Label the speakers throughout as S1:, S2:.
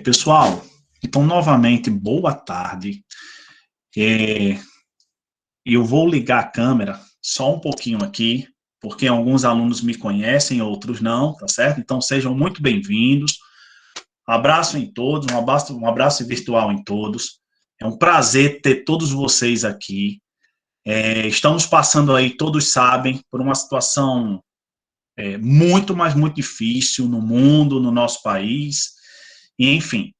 S1: Pessoal, então, novamente, boa tarde. Eu vou ligar a câmera só um pouquinho aqui, porque alguns alunos me conhecem, outros não, tá certo? Então, sejam muito bem-vindos. Abraço em todos, um abraço virtual em todos. É um prazer ter todos vocês aqui. Estamos passando aí, todos sabem, por uma situação muito, mas muito difícil no mundo, no nosso país, e enfim.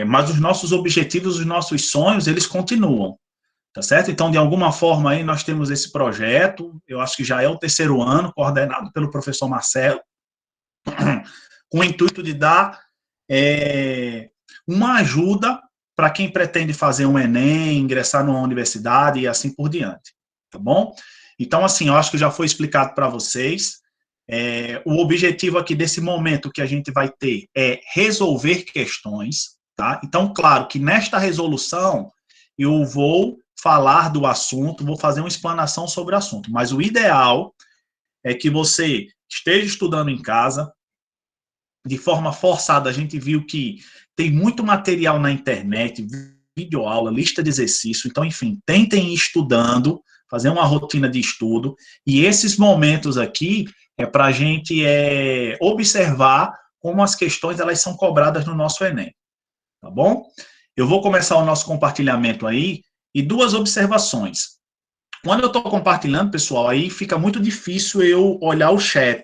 S1: Mas os nossos objetivos, os nossos sonhos, eles continuam, tá certo? Então, de alguma forma, aí nós temos esse projeto, eu acho que já é o terceiro ano, coordenado pelo professor Marcelo, com o intuito de dar uma ajuda para quem pretende fazer um Enem, ingressar numa universidade e assim por diante, tá bom? Então, assim, eu acho que já foi explicado para vocês. O objetivo aqui desse momento que a gente vai ter é resolver questões, tá? Então, claro que nesta resolução eu vou falar do assunto, vou fazer uma explanação sobre o assunto, mas o ideal é que você esteja estudando em casa, de forma forçada. A gente viu que tem muito material na internet, videoaula, lista de exercício, então, enfim, tentem ir estudando, fazer uma rotina de estudo, e esses momentos aqui é para a gente observar como as questões elas são cobradas no nosso Enem, tá bom? Eu vou começar o nosso compartilhamento aí, e duas observações. Quando eu estou compartilhando, pessoal, aí fica muito difícil eu olhar o chat,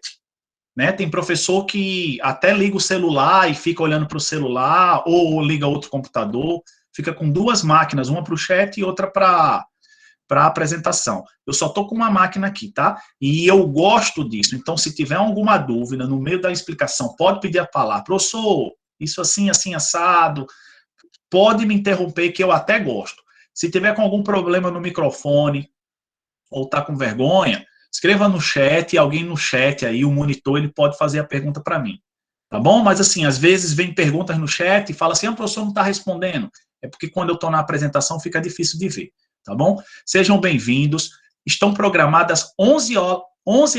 S1: né? Tem professor que até liga o celular e fica olhando para o celular, ou liga outro computador, fica com duas máquinas, uma para o chat e outra para a apresentação. Eu só estou com uma máquina aqui, tá? E eu gosto disso. Então, se tiver alguma dúvida no meio da explicação, pode pedir a palavra. Professor, isso assim, assim, assado. Pode me interromper, que eu até gosto. Se tiver com algum problema no microfone, ou está com vergonha, escreva no chat, alguém no chat aí, o monitor, ele pode fazer a pergunta para mim, tá bom? Mas assim, às vezes vem perguntas no chat e fala assim, o professor não está respondendo. É porque quando eu estou na apresentação fica difícil de ver, tá bom? Sejam bem-vindos. Estão programadas 11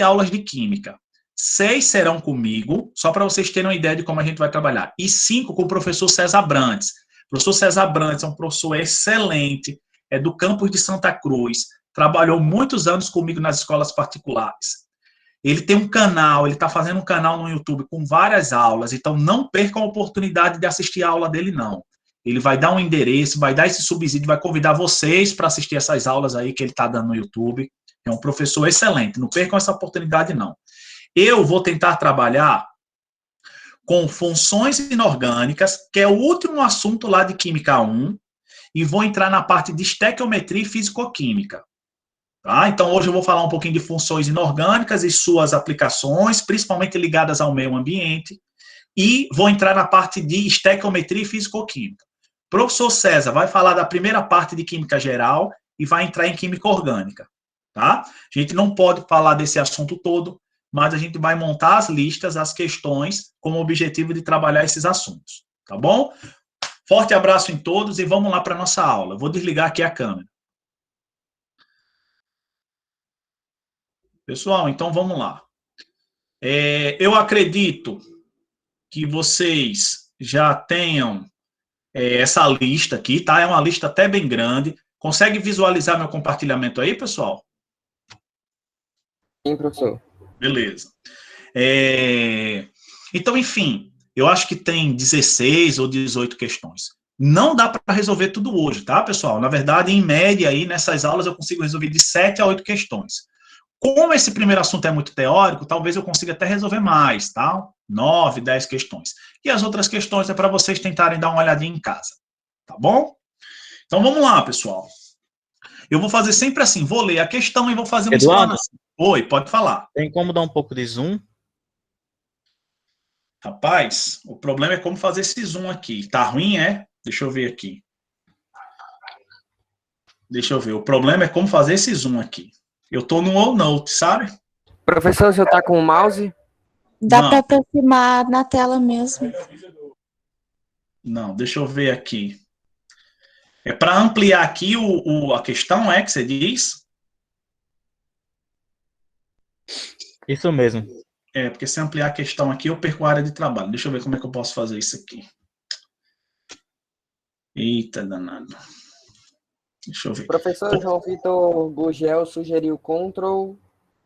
S1: aulas de Química. 6 serão comigo, só para vocês terem uma ideia de como a gente vai trabalhar. E 5 com o professor César Brantes. O professor César Brantes é um professor excelente, é do campus de Santa Cruz, trabalhou muitos anos comigo nas escolas particulares. Ele tem um canal, ele está fazendo um canal no YouTube com várias aulas, então não percam a oportunidade de assistir a aula dele, não. Ele vai dar um endereço, vai dar esse subsídio, vai convidar vocês para assistir essas aulas aí que ele está dando no YouTube. É um professor excelente, não percam essa oportunidade, não. Eu vou tentar trabalhar com funções inorgânicas, que é o último assunto lá de Química 1, e vou entrar na parte de estequiometria e fisicoquímica. Tá? Então, hoje eu vou falar um pouquinho de funções inorgânicas e suas aplicações, principalmente ligadas ao meio ambiente, e vou entrar na parte de estequiometria e fisicoquímica. O professor César vai falar da primeira parte de química geral e vai entrar em química orgânica. Tá? A gente não pode falar desse assunto todo, mas a gente vai montar as listas, as questões, com o objetivo de trabalhar esses assuntos. Tá bom? Forte abraço em todos e vamos lá para a nossa aula. Vou desligar aqui a câmera. Pessoal, então vamos lá. Eu acredito que vocês já tenham essa lista aqui, tá? É uma lista até bem grande. Consegue visualizar meu compartilhamento aí, pessoal?
S2: Sim, professor.
S1: Beleza. Então, enfim, eu acho que tem 16 ou 18 questões. Não dá para resolver tudo hoje, tá, pessoal? Na verdade, em média, aí, nessas aulas, eu consigo resolver de 7 a 8 questões. Como esse primeiro assunto é muito teórico, talvez eu consiga até resolver mais, tá? 9, 10 questões. E as outras questões é para vocês tentarem dar uma olhadinha em casa, tá bom? Então vamos lá, pessoal. Eu vou fazer sempre assim, vou ler a questão e vou fazer uma explanação. Oi, pode falar.
S3: Tem como dar um pouco de zoom?
S1: Rapaz, o problema é como fazer esse zoom aqui. Tá ruim, é? Deixa eu ver aqui. Deixa eu ver. O problema é como fazer esse zoom aqui. Eu tô no OneNote, sabe?
S2: Professor, o senhor tá com o mouse?
S4: Dá para aproximar na tela mesmo.
S1: Não, deixa eu ver aqui. É para ampliar aqui a questão, é que você diz?
S3: Isso mesmo.
S1: Porque se ampliar a questão aqui, eu perco a área de trabalho. Deixa eu ver como é que eu posso fazer isso aqui. Eita, danado. Deixa eu ver.
S2: O professor João Vitor Gugel sugeriu Ctrl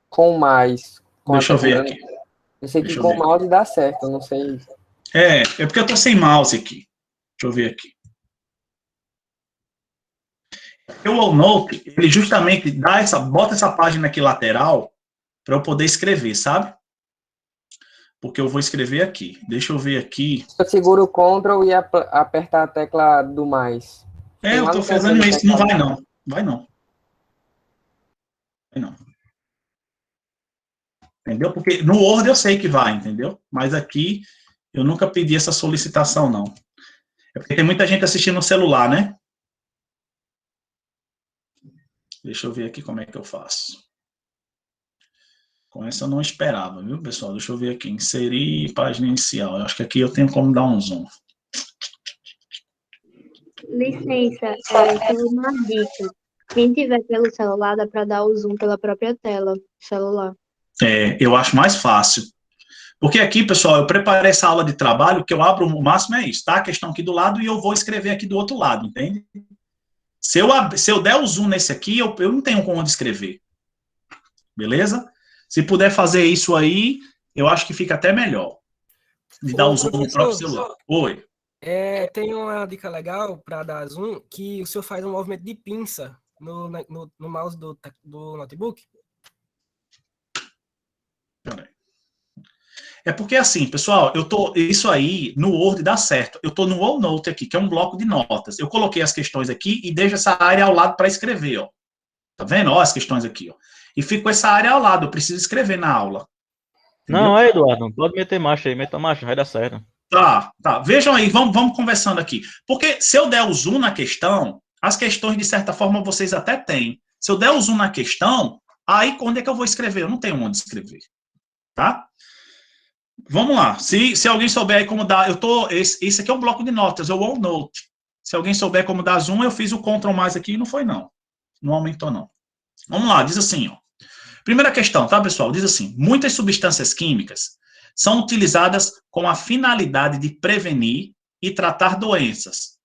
S2: com mais.
S1: Deixa eu ver aqui.
S2: Eu sei que com o mouse dá certo, eu não sei.
S1: É porque eu tô sem mouse aqui. Deixa eu ver aqui. O OneNote, ele justamente bota essa página aqui lateral para eu poder escrever, sabe? Porque eu vou escrever aqui. Deixa eu ver aqui.
S2: Eu seguro o Ctrl e apertar a tecla do mais.
S1: Eu tô fazendo isso. Não vai, não. Vai, não. Vai, não. Entendeu? Porque no Word eu sei que vai, entendeu? Mas aqui eu nunca pedi essa solicitação, não. É porque tem muita gente assistindo no celular, né? Deixa eu ver aqui como é que eu faço. Com essa eu não esperava, viu, pessoal? Deixa eu ver aqui. Inserir página inicial. Eu acho que aqui eu tenho como dar um zoom.
S3: Licença, tem uma dica. Quem tiver pelo celular, dá para dar o zoom pela própria tela celular.
S1: Eu acho mais fácil. Porque aqui, pessoal, eu preparei essa aula de trabalho, que eu abro o máximo é isso, tá? A questão aqui do lado e eu vou escrever aqui do outro lado, entende? Se eu der o zoom nesse aqui, eu não tenho como escrever. Beleza? Se puder fazer isso aí, eu acho que fica até melhor. De dar o zoom no próprio celular. Oi.
S5: Tem uma dica legal para dar zoom, que o senhor faz um movimento de pinça no mouse do notebook.
S1: Peraí. É porque assim, pessoal, isso aí no Word dá certo. Eu estou no OneNote aqui, que é um bloco de notas. Eu coloquei as questões aqui e deixo essa área ao lado para escrever, ó. Tá vendo? Ó, as questões aqui, ó. E fico com essa área ao lado, eu preciso escrever na aula. Entendeu?
S6: Não, Eduardo, pode meter marcha aí, meta marcha, vai dar certo.
S1: Tá. Vejam aí, vamos conversando aqui. Porque se eu der o zoom na questão, as questões, de certa forma, vocês até têm. Se eu der o zoom na questão, aí onde é que eu vou escrever? Eu não tenho onde escrever. Tá? Vamos lá. Se alguém souber aí como dar, esse aqui é um bloco de notas, o OneNote. Se alguém souber como dar zoom, eu fiz o Ctrl mais aqui e não foi, não. Não aumentou, não. Vamos lá, diz assim, ó. Primeira questão, tá, pessoal? Diz assim, muitas substâncias químicas são utilizadas com a finalidade de prevenir e tratar doenças.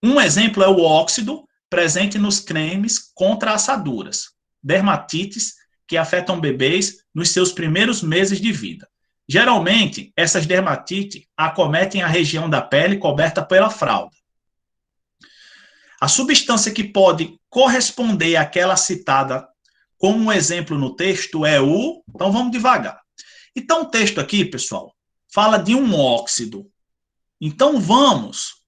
S1: Um exemplo é o óxido, presente nos cremes contra assaduras, dermatites, que afetam bebês nos seus primeiros meses de vida. Geralmente, essas dermatites acometem a região da pele coberta pela fralda. A substância que pode corresponder àquela citada como um exemplo no texto é o... Então, vamos devagar. Então, o texto aqui, pessoal, fala de um óxido. Então, vamos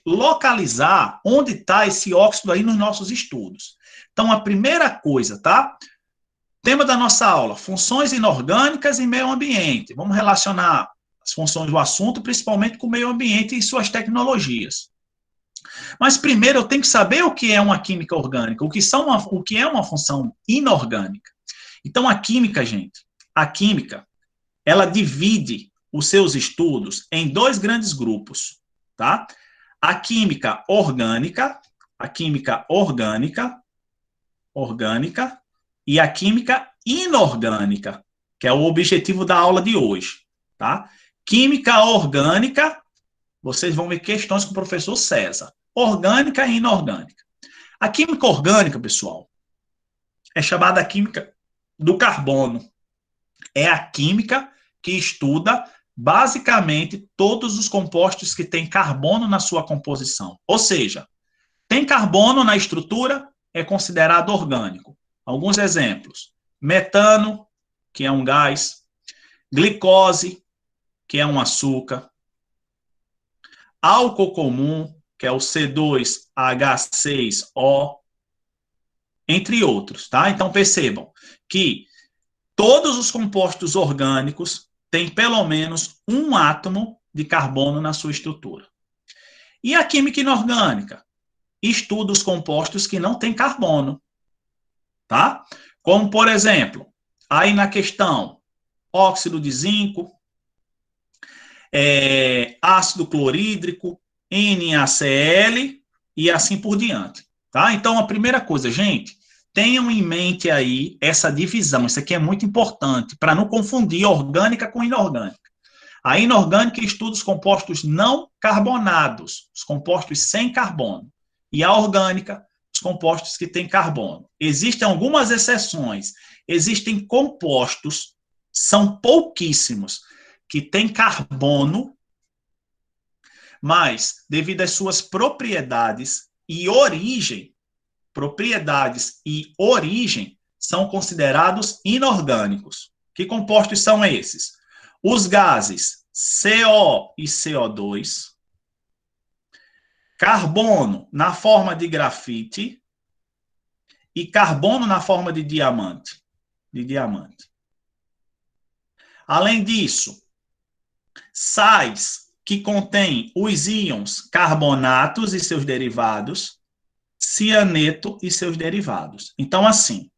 S1: localizar onde está esse óxido aí nos nossos estudos. Então, a primeira coisa, tá? Tema da nossa aula, funções inorgânicas e meio ambiente. Vamos relacionar as funções do assunto, principalmente com o meio ambiente e suas tecnologias. Mas primeiro eu tenho que saber o que é uma química orgânica, o que é uma função inorgânica. Então, a química, gente, ela divide os seus estudos em dois grandes grupos, tá? A química orgânica e a química inorgânica, que é o objetivo da aula de hoje, tá? Química orgânica, vocês vão ver questões com o professor César. Orgânica e inorgânica. A química orgânica, pessoal, é chamada química do carbono. É a química que estuda basicamente todos os compostos que têm carbono na sua composição. Ou seja, tem carbono na estrutura, é considerado orgânico. Alguns exemplos: metano, que é um gás, glicose, que é um açúcar, álcool comum, que é o C2H6O, entre outros, tá? Então, percebam que todos os compostos orgânicos têm pelo menos um átomo de carbono na sua estrutura. E a química inorgânica? Estuda os compostos que não têm carbono, tá? Como, por exemplo, aí na questão, óxido de zinco, ácido clorídrico, NaCl e assim por diante, tá? Então, a primeira coisa, gente, tenham em mente aí essa divisão. Isso aqui é muito importante, para não confundir orgânica com inorgânica. A inorgânica estuda os compostos não carbonados, os compostos sem carbono. E a orgânica, os compostos que têm carbono. Existem algumas exceções. Existem compostos, são pouquíssimos, que têm carbono, mas, devido às suas propriedades e origem, são considerados inorgânicos. Que compostos são esses? Os gases CO e CO2, carbono na forma de grafite e carbono na forma de diamante. Além disso, sais que contêm os íons carbonatos e seus derivados, cianeto e seus derivados. Então, assim,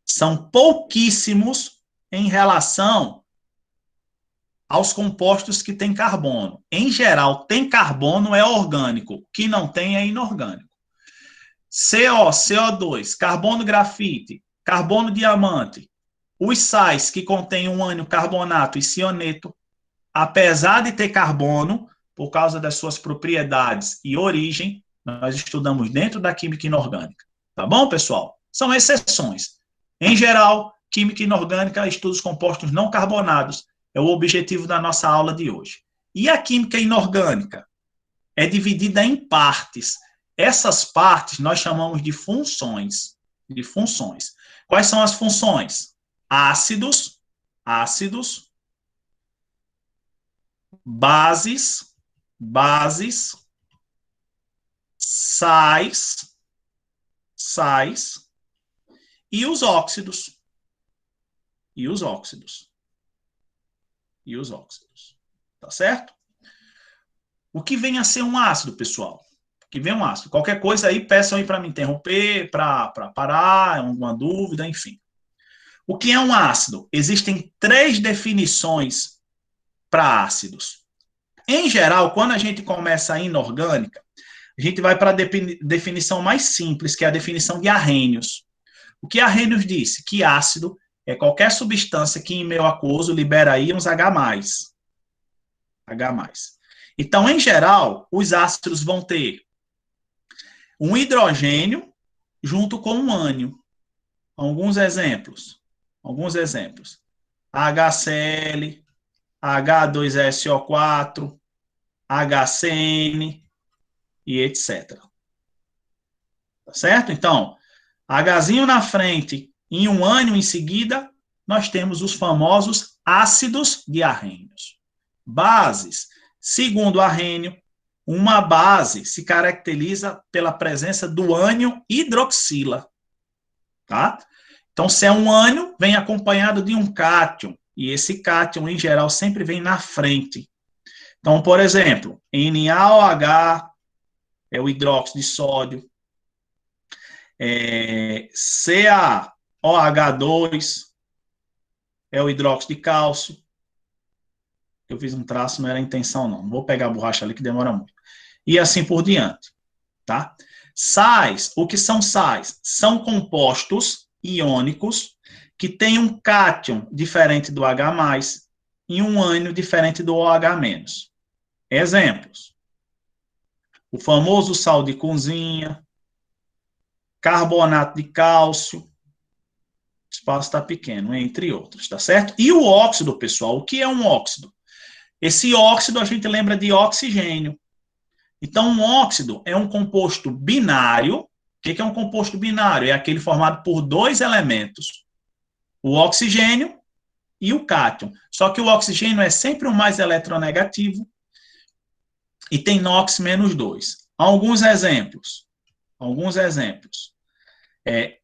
S1: são pouquíssimos em relação aos compostos que têm carbono. Em geral, tem carbono é orgânico, o que não tem é inorgânico. CO, CO2, carbono grafite, carbono diamante, os sais que contêm um ânion carbonato e cianeto, apesar de ter carbono, por causa das suas propriedades e origem, nós estudamos dentro da química inorgânica. Tá bom, pessoal? São exceções. Em geral, química inorgânica estuda os compostos não carbonados. É o objetivo da nossa aula de hoje. E a química inorgânica? É dividida em partes. Essas partes nós chamamos de funções. Quais são as funções? Ácidos, bases, sais e os óxidos. Tá certo? O que vem a ser um ácido, pessoal? O que vem um ácido? Qualquer coisa aí, peçam aí para me interromper, para parar, alguma dúvida, enfim. O que é um ácido? Existem 3 definições para ácidos. Em geral, quando a gente começa a inorgânica, a gente vai para a definição mais simples, que é a definição de Arrhenius. O que Arrhenius disse? Que ácido é qualquer substância que em meio aquoso libera íons H+. Então, em geral, os ácidos vão ter um hidrogênio junto com um ânion. Alguns exemplos. HCl, H2SO4, HCN e etc. Tá certo? Então, Hzinho na frente e um ânion em seguida, nós temos os famosos ácidos de Arrhenius. Bases. Segundo Arrhenius, uma base se caracteriza pela presença do ânion hidroxila. Tá? Então, se é um ânion, vem acompanhado de um cátion. E esse cátion, em geral, sempre vem na frente. Então, por exemplo, NaOH é o hidróxido de sódio. CaOH2 é o hidróxido de cálcio. Eu fiz um traço, não era a intenção, não. Não vou pegar a borracha ali, que demora muito. E assim por diante. Tá? Sais, o que são sais? São compostos iônicos que têm um cátion diferente do H+, e um ânion diferente do OH-. Exemplos. O famoso sal de cozinha, carbonato de cálcio, o espaço está pequeno, entre outros, tá certo? E o óxido, pessoal, o que é um óxido? Esse óxido a gente lembra de oxigênio. Então, um óxido é um composto binário. O que é um composto binário? É aquele formado por 2 elementos, o oxigênio e o cátion. Só que o oxigênio é sempre o mais eletronegativo e tem NOx-2. Alguns exemplos.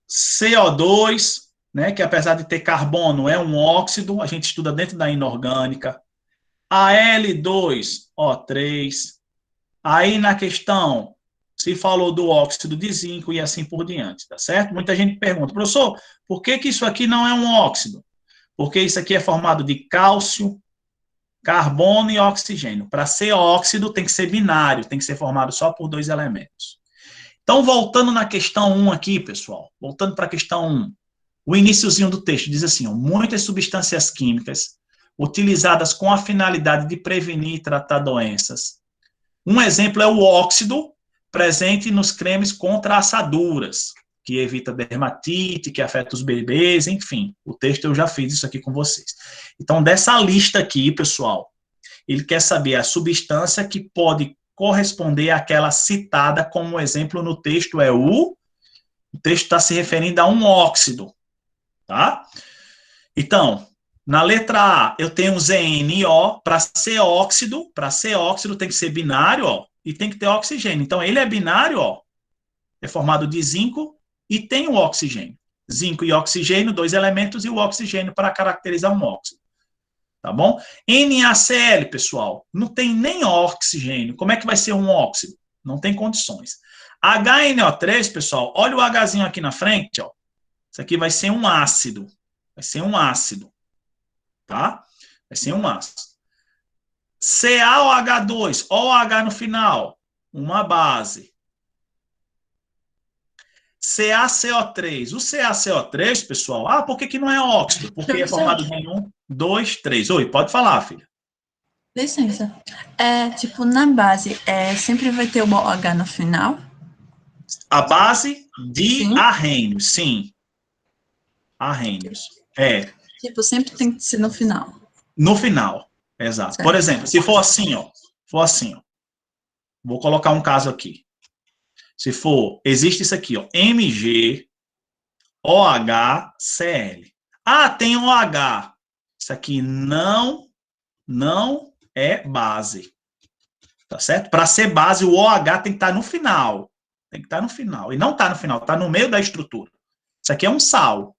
S1: CO2, né, que apesar de ter carbono é um óxido, a gente estuda dentro da inorgânica. Al2O3. Aí na questão se falou do óxido de zinco e assim por diante, tá certo? Muita gente pergunta, professor, por que isso aqui não é um óxido? Porque isso aqui é formado de cálcio, carbono e oxigênio. Para ser óxido tem que ser binário, tem que ser formado só por 2 elementos. Então, voltando na questão 1 aqui, pessoal, voltando para a questão 1, o iniciozinho do texto diz assim, ó, muitas substâncias químicas utilizadas com a finalidade de prevenir e tratar doenças. Um exemplo é o óxido, presente nos cremes contra assaduras, que evita dermatite, que afeta os bebês, enfim. O texto eu já fiz isso aqui com vocês. Então, dessa lista aqui, pessoal, ele quer saber a substância que pode corresponder àquela citada como exemplo no texto é o texto está se referindo a um óxido, tá? Então, na letra A, eu tenho um ZNO, para ser óxido tem que ser binário, ó, e tem que ter oxigênio. Então, ele é binário, ó, é formado de zinco e tem o oxigênio. Zinco e oxigênio, 2 elementos, e o oxigênio para caracterizar um óxido. Tá bom? NaCl, pessoal, não tem nem oxigênio. Como é que vai ser um óxido? Não tem condições. HNO3, pessoal, olha o Hzinho aqui na frente, ó. Isso aqui vai ser um ácido. Vai ser um ácido. Tá? Vai ser um ácido. CaOH2, OH no final, uma base. CaCO3. O CaCO3, pessoal, por que não é óxido? Porque é formado de 1, 2, 3. Oi, pode falar, filha.
S4: Licença. Tipo, na base, sempre vai ter o OH no final?
S1: A base de
S4: Sim.
S1: arrênios, sim. Arrênios.
S4: Tipo, sempre tem que ser no final.
S1: No final, exato.
S4: Certo.
S1: Por exemplo, se for assim, ó. Vou colocar um caso aqui. Se for, existe isso aqui, ó. MgOHCl. Tem OH. Isso aqui não é base. Tá certo? Para ser base, o OH tem que estar no final. Tem que estar no final. E não está no final, está no meio da estrutura. Isso aqui é um sal.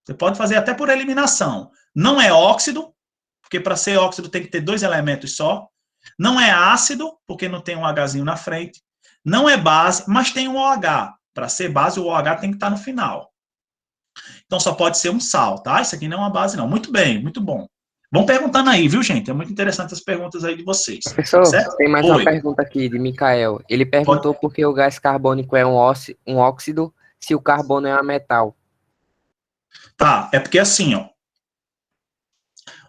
S1: Você pode fazer até por eliminação. Não é óxido, porque para ser óxido tem que ter 2 elementos só. Não é ácido, porque não tem um Hzinho na frente. Não é base, mas tem um OH. Para ser base, o OH tem que estar no final. Então, só pode ser um sal, tá? Isso aqui não é uma base, não. Muito bem, muito bom. Vão perguntando aí, viu, gente? É muito interessante as perguntas aí de vocês.
S2: Professor,
S1: certo?
S2: tem mais uma pergunta aqui de Mikael. Ele perguntou por que o gás carbônico é um óxido se o carbono é um metal.
S1: Tá, é porque assim, ó.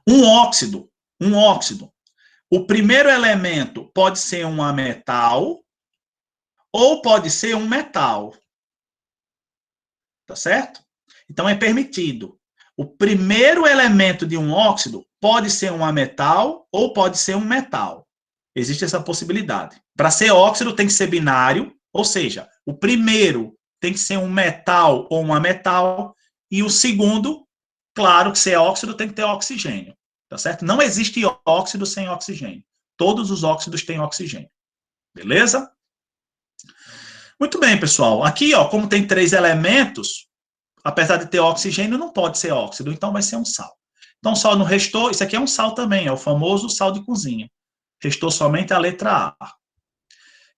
S1: Um óxido, o primeiro elemento pode ser um ametal ou pode ser um metal. Tá certo? Então, é permitido. O primeiro elemento de um óxido pode ser um ametal ou pode ser um metal. Existe essa possibilidade. Para ser óxido, tem que ser binário, ou seja, o primeiro tem que ser um metal ou um ametal, e o segundo, claro que se é óxido, tem que ter oxigênio. Tá certo? Não existe óxido sem oxigênio. Todos os óxidos têm oxigênio. Beleza? Muito bem, pessoal. Aqui, ó, como tem 3 elementos, apesar de ter oxigênio, não pode ser óxido, então vai ser um sal. Então, só não restou, isso aqui é um sal também, é o famoso sal de cozinha. Restou somente a letra A,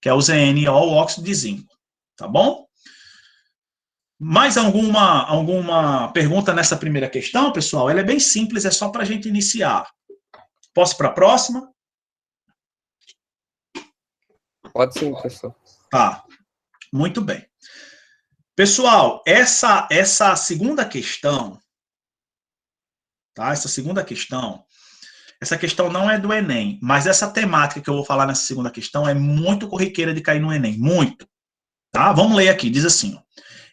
S1: que é o ZNO, o óxido de zinco. Tá bom? Mais alguma pergunta nessa primeira questão, pessoal? Ela é bem simples, é só para a gente iniciar. Posso ir para a próxima?
S2: Pode sim, professor.
S1: Tá. Muito bem. Pessoal, essa segunda questão, tá? Essa questão não é do Enem, mas essa temática que eu vou falar nessa segunda questão é muito corriqueira de cair no Enem, muito. Tá? Vamos ler aqui, diz assim, ó.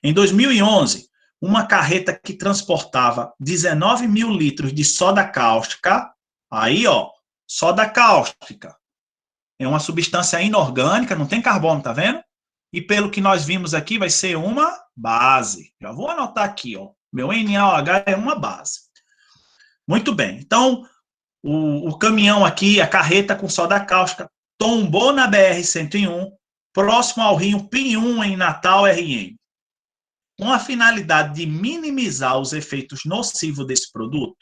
S1: Em 2011, uma carreta que transportava 19 mil litros de soda cáustica, aí, ó, soda cáustica, é uma substância inorgânica, não tem carbono, tá vendo? E pelo que nós vimos aqui, vai ser uma base. Já vou anotar aqui, ó. Meu NaOH é uma base. Muito bem. Então, o caminhão aqui, a carreta com soda cáustica, tombou na BR-101, próximo ao rio Pinhum, em Natal, RN. Com a finalidade de minimizar os efeitos nocivos desse produto,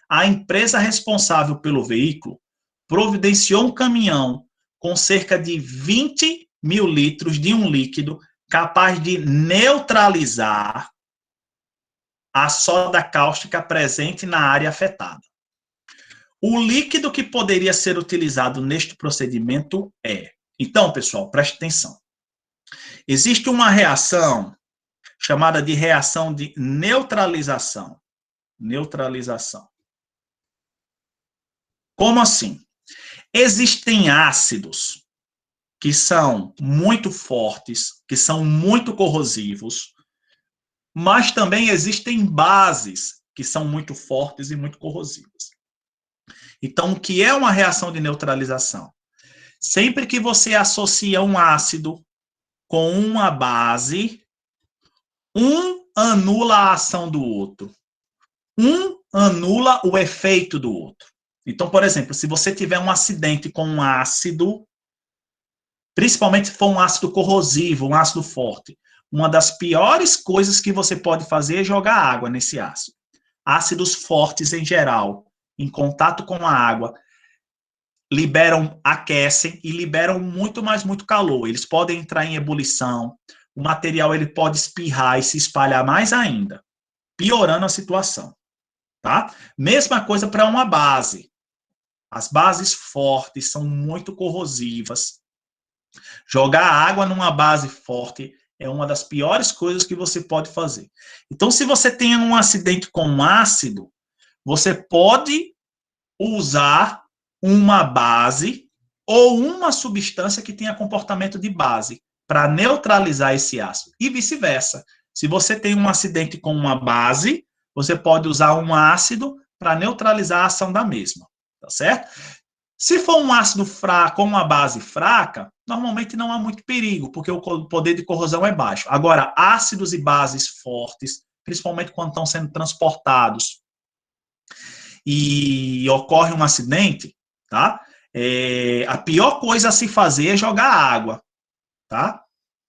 S1: a empresa responsável pelo veículo providenciou um caminhão com cerca de 20 mil litros de um líquido capaz de neutralizar a soda cáustica presente na área afetada. O líquido que poderia ser utilizado neste procedimento é... Então, pessoal, preste atenção. Existe uma reação chamada de reação de neutralização. Neutralização. Como assim? Existem ácidos que são muito fortes, que são muito corrosivos, mas também existem bases que são muito fortes e muito corrosivas. Então, o que é uma reação de neutralização? Sempre que você associa um ácido com uma base, um anula a ação do outro. Um anula o efeito do outro. Então, por exemplo, se você tiver um acidente com um ácido, principalmente se for um ácido corrosivo, um ácido forte, uma das piores coisas que você pode fazer é jogar água nesse ácido. Ácidos fortes, em geral, em contato com a água, aquecem e liberam muito calor. Eles podem entrar em ebulição, o material ele pode espirrar e se espalhar mais ainda, piorando a situação. Tá? Mesma coisa para uma base. As bases fortes são muito corrosivas. Jogar água numa base forte é uma das piores coisas que você pode fazer. Então, se você tem um acidente com um ácido, você pode usar uma base ou uma substância que tenha comportamento de base para neutralizar esse ácido. E vice-versa. Se você tem um acidente com uma base, você pode usar um ácido para neutralizar a ação da mesma. Tá certo? Se for um ácido fraco ou uma base fraca, normalmente não há muito perigo, porque o poder de corrosão é baixo. Agora, ácidos e bases fortes, principalmente quando estão sendo transportados e ocorre um acidente, tá? A pior coisa a se fazer é jogar água, tá?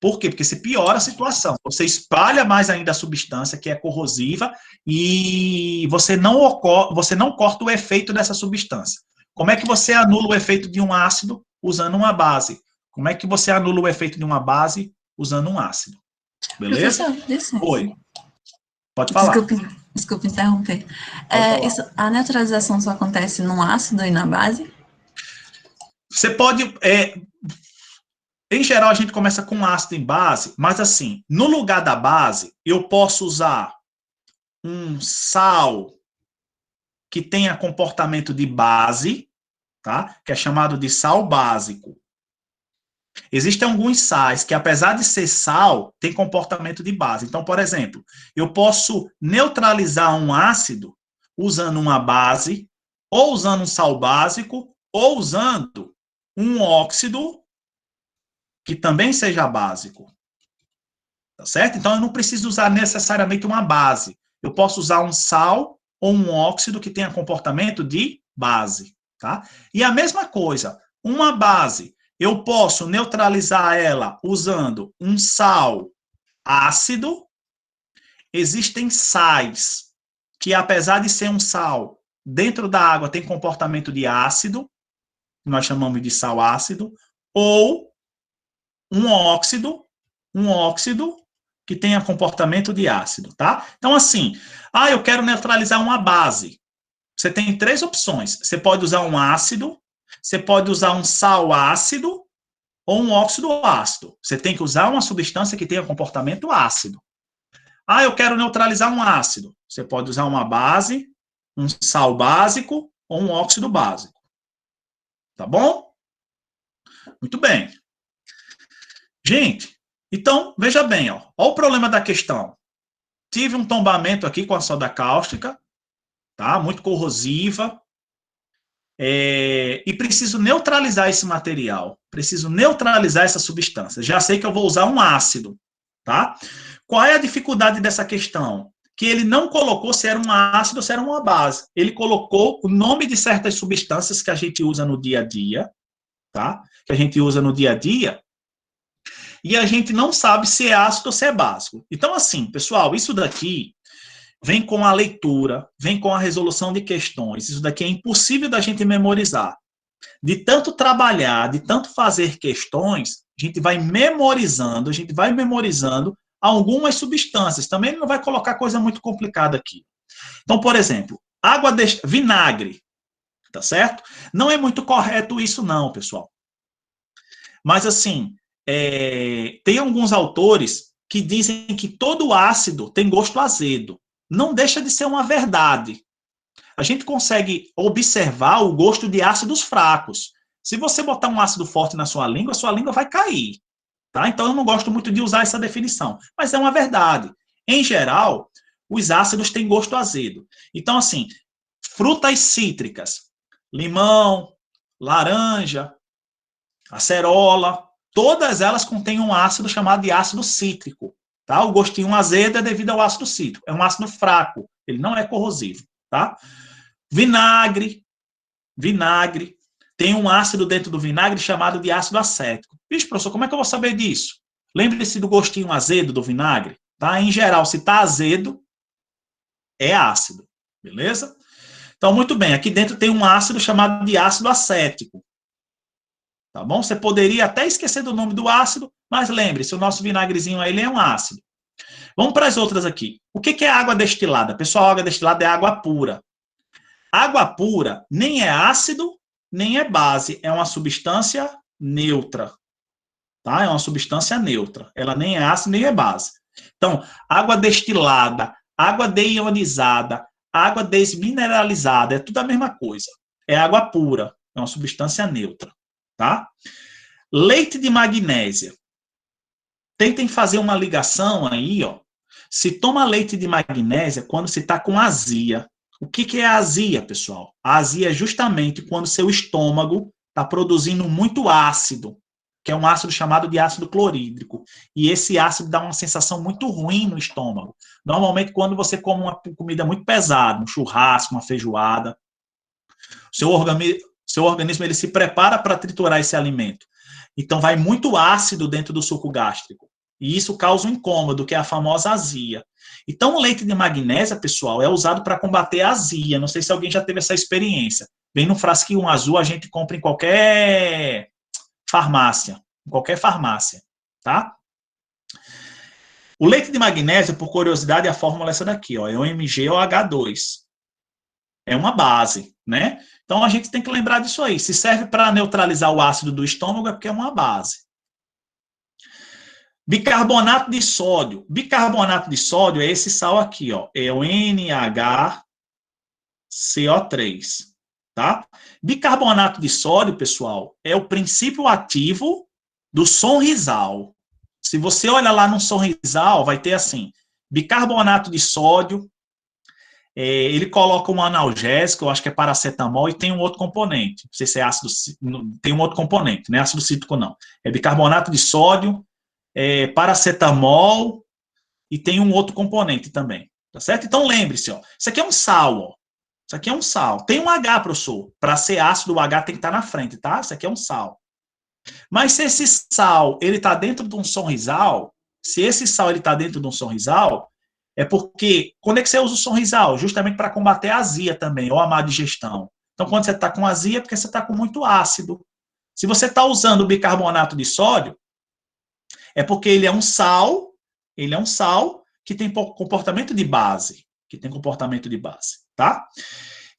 S1: Por quê? Porque você piora a situação. Você espalha mais ainda a substância que é corrosiva e você não corta o efeito dessa substância. Como é que você anula o efeito de um ácido usando uma base? Como é que você anula o efeito de uma base usando um ácido? Beleza?
S4: Professor,
S1: Oi. Pode falar.
S4: Desculpe interromper. A neutralização só acontece no ácido e na base?
S1: Você pode... em geral, a gente começa com ácido em base, mas assim, no lugar da base, eu posso usar um sal que tenha comportamento de base, tá? Que é chamado de sal básico. Existem alguns sais que, apesar de ser sal, tem comportamento de base. Então, por exemplo, eu posso neutralizar um ácido usando uma base, ou usando um sal básico, ou usando um óxido que também seja básico. Tá certo? Então, eu não preciso usar necessariamente uma base. Eu posso usar um sal ou um óxido que tenha comportamento de base. Tá? E a mesma coisa, uma base, eu posso neutralizar ela usando um sal ácido. Existem sais que, apesar de ser um sal, dentro da água tem comportamento de ácido, nós chamamos de sal ácido, ou um óxido que tenha comportamento de ácido, tá? Então, assim, eu quero neutralizar uma base. Você tem 3 opções. Você pode usar um ácido, você pode usar um sal ácido ou um óxido ácido. Você tem que usar uma substância que tenha comportamento ácido. Eu quero neutralizar um ácido. Você pode usar uma base, um sal básico ou um óxido básico. Tá bom? Muito bem. Gente, então, veja bem, ó o problema da questão. Tive um tombamento aqui com a soda cáustica, tá? Muito corrosiva, e preciso neutralizar esse material, preciso neutralizar essa substância. Já sei que eu vou usar um ácido, tá? Qual é a dificuldade dessa questão? Que ele não colocou se era um ácido ou se era uma base. Ele colocou o nome de certas substâncias que a gente usa no dia a dia, tá? Que a gente usa no dia a dia, e a gente não sabe se é ácido ou se é básico. Então, assim, pessoal, isso daqui vem com a leitura, vem com a resolução de questões. Isso daqui é impossível da gente memorizar. De tanto trabalhar, de tanto fazer questões, a gente vai memorizando algumas substâncias. Também não vai colocar coisa muito complicada aqui. Então, por exemplo, vinagre, tá certo? Não é muito correto isso não, pessoal. Mas, assim, tem alguns autores que dizem que todo ácido tem gosto azedo. Não deixa de ser uma verdade. A gente consegue observar o gosto de ácidos fracos. Se você botar um ácido forte na sua língua vai cair. Tá? Então, eu não gosto muito de usar essa definição. Mas é uma verdade. Em geral, os ácidos têm gosto azedo. Então, assim, frutas cítricas, limão, laranja, acerola, todas elas contêm um ácido chamado de ácido cítrico. Tá? O gostinho azedo é devido ao ácido cítrico. É um ácido fraco, ele não é corrosivo. Tá? Vinagre. Tem um ácido dentro do vinagre chamado de ácido acético. Vixe, professor, como é que eu vou saber disso? Lembre-se do gostinho azedo do vinagre. Tá? Em geral, se está azedo, é ácido. Beleza? Então, muito bem. Aqui dentro tem um ácido chamado de ácido acético. Tá bom? Você poderia até esquecer do nome do ácido, mas lembre-se, o nosso vinagrezinho aí, ele é um ácido. Vamos para as outras aqui. O que é água destilada? Pessoal, água destilada é água pura. Água pura nem é ácido, nem é base. É uma substância neutra. Tá? É uma substância neutra. Ela nem é ácido, nem é base. Então, água destilada, água deionizada, água desmineralizada, é tudo a mesma coisa. É água pura. É uma substância neutra. Tá? Leite de magnésia. Tentem fazer uma ligação aí, ó. Se toma leite de magnésia quando se está com azia. O que é a azia, pessoal? A azia é justamente quando seu estômago está produzindo muito ácido, que é um ácido chamado de ácido clorídrico. E esse ácido dá uma sensação muito ruim no estômago. Normalmente, quando você come uma comida muito pesada, um churrasco, uma feijoada, seu organismo ele se prepara para triturar esse alimento. Então, vai muito ácido dentro do suco gástrico. E isso causa um incômodo, que é a famosa azia. Então, o leite de magnésia, pessoal, é usado para combater a azia. Não sei se alguém já teve essa experiência. Vem no frasquinho azul, a gente compra em qualquer farmácia. Em qualquer farmácia, tá? O leite de magnésia, por curiosidade, a fórmula é essa daqui, ó, é o MgOH2. É uma base, né? Então, a gente tem que lembrar disso aí. Se serve para neutralizar o ácido do estômago, é porque é uma base. Bicarbonato de sódio. Bicarbonato de sódio é esse sal aqui, ó. É o NaHCO3, tá? Bicarbonato de sódio, pessoal, é o princípio ativo do Sonrisal. Se você olha lá no Sonrisal, vai ter assim, bicarbonato de sódio, ele coloca um analgésico, eu acho que é paracetamol, e tem um outro componente. Não sei se é ácido, tem um outro componente, não é ácido cítrico, não. É bicarbonato de sódio, paracetamol, e tem um outro componente também, tá certo? Então, lembre-se, ó, isso aqui é um sal, ó. Isso aqui é um sal. Tem um H, professor. Para ser ácido, o H tem que estar na frente, tá? Isso aqui é um sal. Mas se esse sal, ele está dentro de um Sonrisal, é porque, quando é que você usa o Sonrisal? Justamente para combater a azia também, ou a má digestão. Então, quando você está com azia, é porque você está com muito ácido. Se você está usando o bicarbonato de sódio, é porque ele é um sal que tem comportamento de base, tá?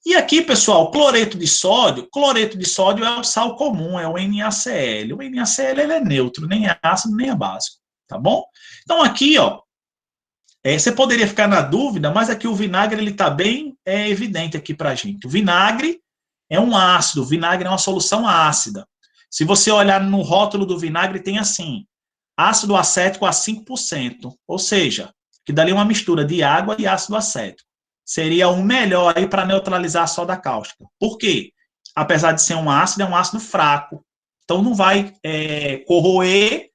S1: E aqui, pessoal, cloreto de sódio é o sal comum, é o NaCl. O NaCl ele é neutro, nem é ácido, nem é básico, tá bom? Então, aqui, ó, você poderia ficar na dúvida, mas aqui o vinagre ele está bem evidente aqui para a gente. O vinagre é um ácido, o vinagre é uma solução ácida. Se você olhar no rótulo do vinagre, tem assim, ácido acético a 5%, ou seja, que dali é uma mistura de água e ácido acético. Seria o melhor aí para neutralizar a soda cáustica. Por quê? Apesar de ser um ácido, é um ácido fraco. Então, não vai corroer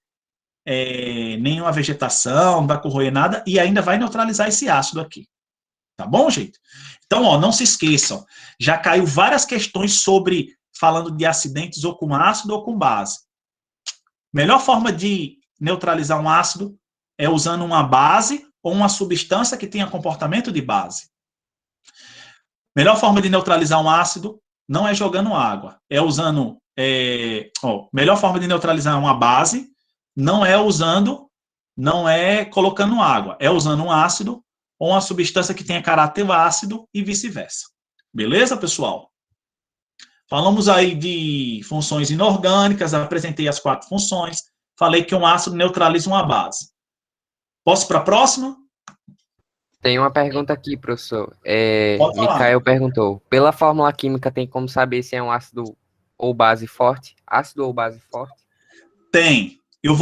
S1: nenhuma vegetação, não vai corroer nada, e ainda vai neutralizar esse ácido aqui. Tá bom, gente? Então, ó, não se esqueçam, já caiu várias questões sobre, falando de acidentes ou com ácido ou com base. Melhor forma de neutralizar um ácido é usando uma base ou uma substância que tenha comportamento de base. Melhor forma de neutralizar um ácido não é jogando água, é usando... melhor forma de neutralizar uma base não é colocando água, é usando um ácido ou uma substância que tenha caráter ácido e vice-versa. Beleza, pessoal? Falamos aí de funções inorgânicas, apresentei as 4 funções. falei que um ácido neutraliza uma base. Posso para a próxima?
S2: Tem uma pergunta aqui, professor.
S1: Pode falar.
S2: Mikael perguntou: pela fórmula química tem como saber se é um ácido ou base forte? Ácido ou base forte?
S1: Tem. Eu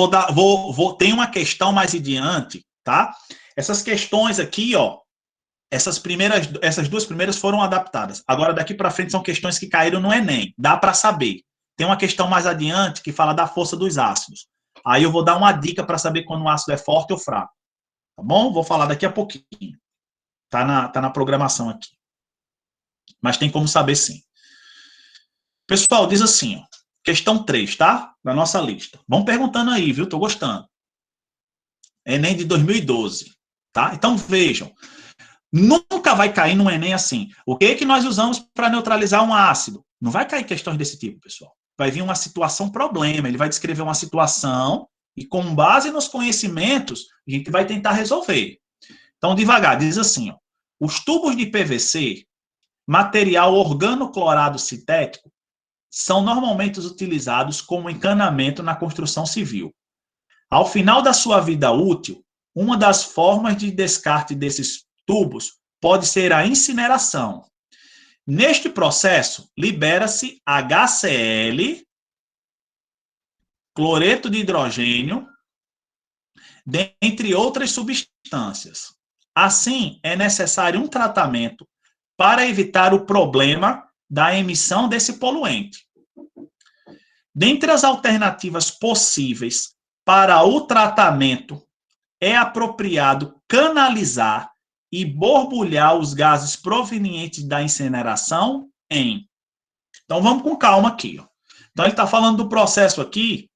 S1: tem uma questão mais adiante, tá? Essas questões aqui, ó, essas duas primeiras foram adaptadas. Agora, daqui para frente, são questões que caíram no Enem. Dá para saber. Tem uma questão mais adiante que fala da força dos ácidos. Aí eu vou dar uma dica para saber quando o ácido é forte ou fraco. Tá bom? Vou falar daqui a pouquinho. Tá na programação aqui. Mas tem como saber sim. Pessoal, diz assim, ó, questão 3, tá? Da nossa lista. Vão perguntando aí, viu? Tô gostando. Enem de 2012, tá? Então vejam. Nunca vai cair num Enem assim. O que nós usamos para neutralizar um ácido? Não vai cair questões desse tipo, pessoal. Vai vir uma situação problema. Ele vai descrever uma situação e, com base nos conhecimentos, a gente vai tentar resolver. Então, devagar, diz assim, ó, os tubos de PVC, material organoclorado sintético, são normalmente utilizados como encanamento na construção civil. Ao final da sua vida útil, uma das formas de descarte desses tubos pode ser a incineração. Neste processo, libera-se HCl, cloreto de hidrogênio, dentre outras substâncias. Assim, é necessário um tratamento para evitar o problema da emissão desse poluente. Dentre as alternativas possíveis para o tratamento, é apropriado canalizar e borbulhar os gases provenientes da incineração em... Então, vamos com calma aqui. Ó. Então, ele está falando do processo aqui,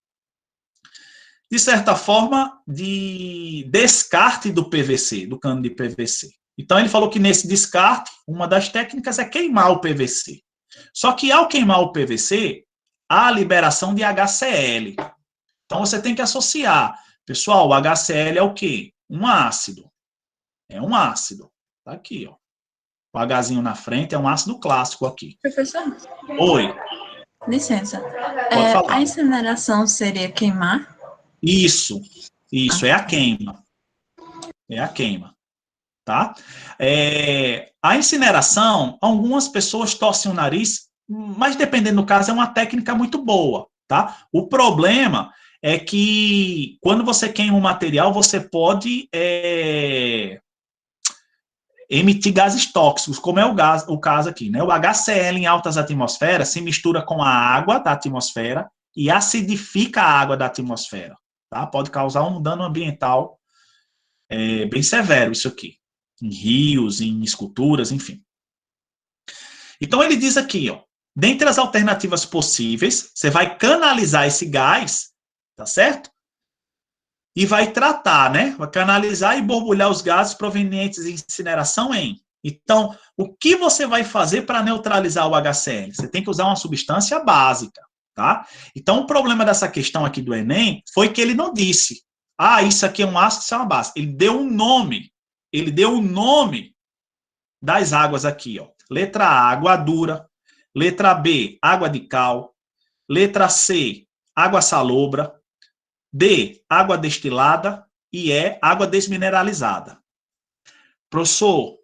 S1: de certa forma, de descarte do PVC, do cano de PVC. Então, ele falou que nesse descarte, uma das técnicas é queimar o PVC. Só que, ao queimar o PVC, há a liberação de HCl. Então, você tem que associar. Pessoal, o HCl é o quê? Um ácido. É um ácido. Tá aqui, ó. O Hzinho na frente é um ácido clássico aqui.
S4: Professor,
S1: Oi.
S4: licença.
S1: Pode falar.
S4: A incineração seria queimar?
S1: Isso, é a queima. É a queima, tá? A incineração, algumas pessoas torcem o nariz, mas dependendo do caso, é uma técnica muito boa, tá? O problema é que quando você queima um material, você pode emitir gases tóxicos, como é o caso aqui, né? O HCl em altas atmosferas se mistura com a água da atmosfera e acidifica a água da atmosfera. Tá? Pode causar um dano ambiental bem severo isso aqui. Em rios, em esculturas, enfim. Então, ele diz aqui, ó, dentre as alternativas possíveis, você vai canalizar esse gás, tá certo? E vai tratar, né? Vai canalizar e borbulhar os gases provenientes de incineração em... Então, o que você vai fazer para neutralizar o HCl? Você tem que usar uma substância básica. Tá? Então, o problema dessa questão aqui do Enem foi que ele não disse, isso aqui é um ácido, isso é uma base. Ele deu um nome. Ele deu o nome das águas aqui, ó. Letra A, água dura. Letra B, água de cal. Letra C, água salobra. D, água destilada. E E, água desmineralizada. Professor,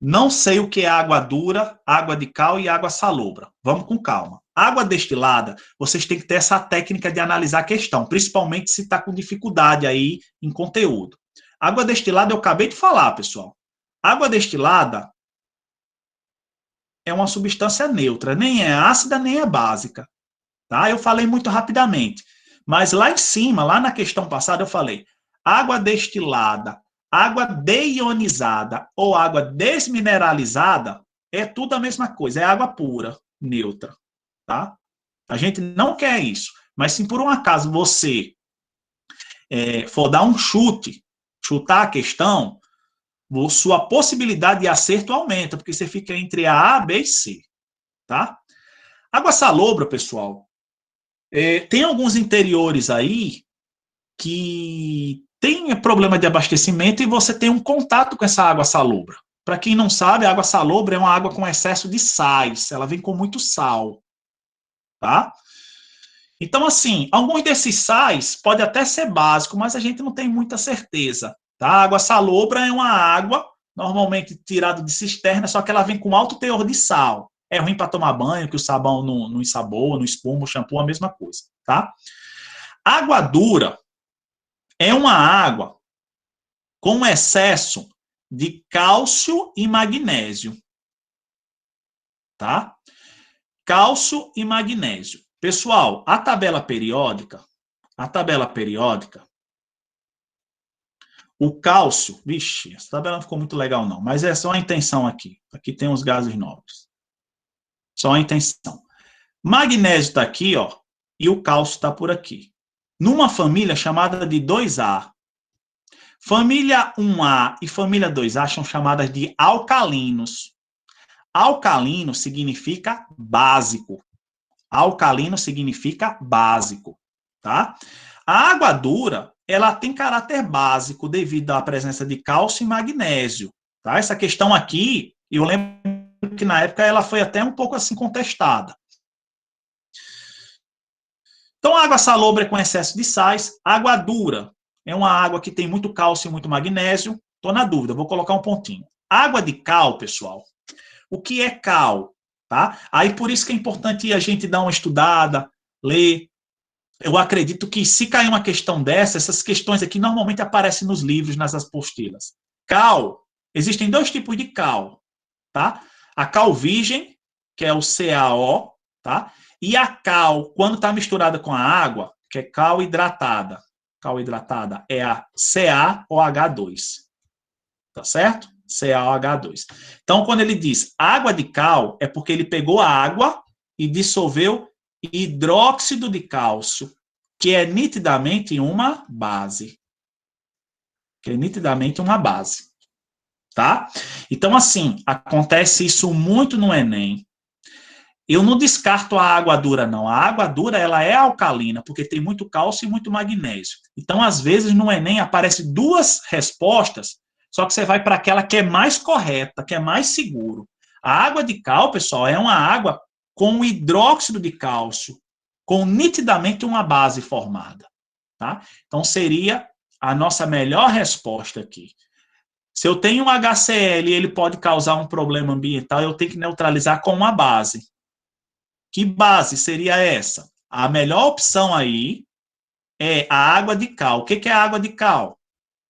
S1: não sei o que é água dura, água de cal e água salobra. Vamos com calma. Água destilada, vocês têm que ter essa técnica de analisar a questão, principalmente se está com dificuldade aí em conteúdo. Água destilada eu acabei de falar, pessoal. Água destilada é uma substância neutra, nem é ácida, nem é básica. Tá? Eu falei muito rapidamente. Mas lá em cima, lá na questão passada, eu falei água destilada, água deionizada ou água desmineralizada é tudo a mesma coisa, é água pura, neutra. Tá? A gente não quer isso. Mas se por um acaso você for dar um chutar a questão, sua possibilidade de acerto aumenta, porque você fica entre a B e C. Tá? Água salobra, pessoal, tem alguns interiores aí que tem problema de abastecimento e você tem um contato com essa água salobra. Para quem não sabe, a água salobra é uma água com excesso de sais, ela vem com muito sal. Tá? Então, assim, alguns desses sais pode até ser básico, mas a gente não tem muita certeza. Tá? A água salobra é uma água normalmente tirada de cisterna, só que ela vem com alto teor de sal. É ruim para tomar banho, que o sabão não ensaboa, não espuma, o shampoo a mesma coisa. Tá? Água dura é uma água com excesso de cálcio e magnésio. Tá? Cálcio e magnésio. Pessoal, a tabela periódica, o cálcio, vixe, essa tabela não ficou muito legal não, mas é só a intenção aqui. Aqui tem os gases nobres. Só a intenção. Magnésio está aqui, ó, e o cálcio está por aqui. Numa família chamada de 2A. Família 1A e família 2A são chamadas de alcalinos. Alcalino significa básico. Alcalino significa básico, tá? A água dura, ela tem caráter básico devido à presença de cálcio e magnésio, tá? Essa questão aqui, eu lembro que na época ela foi até um pouco assim contestada. Então, água salobra é com excesso de sais, água dura é uma água que tem muito cálcio e muito magnésio. Estou na dúvida, vou colocar um pontinho. Água de cal, pessoal, o que é cal? Tá? Aí por isso que é importante a gente dar uma estudada, ler. Eu acredito que se cair uma questão dessa, essas questões aqui normalmente aparecem nos livros, nas apostilas. Cal, existem dois tipos de cal, tá? A cal virgem, que é o CaO, tá? E a cal, quando está misturada com a água, que é cal hidratada. Cal hidratada é a CaOH2, tá certo? CaOH2. Então, quando ele diz água de cal, é porque ele pegou a água e dissolveu hidróxido de cálcio, que é nitidamente uma base. Tá? Então, assim, acontece isso muito no Enem. Eu não descarto a água dura, não. A água dura, ela é alcalina, porque tem muito cálcio e muito magnésio. Então, às vezes, no Enem, aparecem duas respostas, só que você vai para aquela que é mais correta, que é mais seguro. A água de cal, pessoal, é uma água com hidróxido de cálcio, com nitidamente uma base formada. Tá? Então, seria a nossa melhor resposta aqui. Se eu tenho um HCl e ele pode causar um problema ambiental, eu tenho que neutralizar com uma base. Que base seria essa? A melhor opção aí é a água de cal. O que é a água de cal?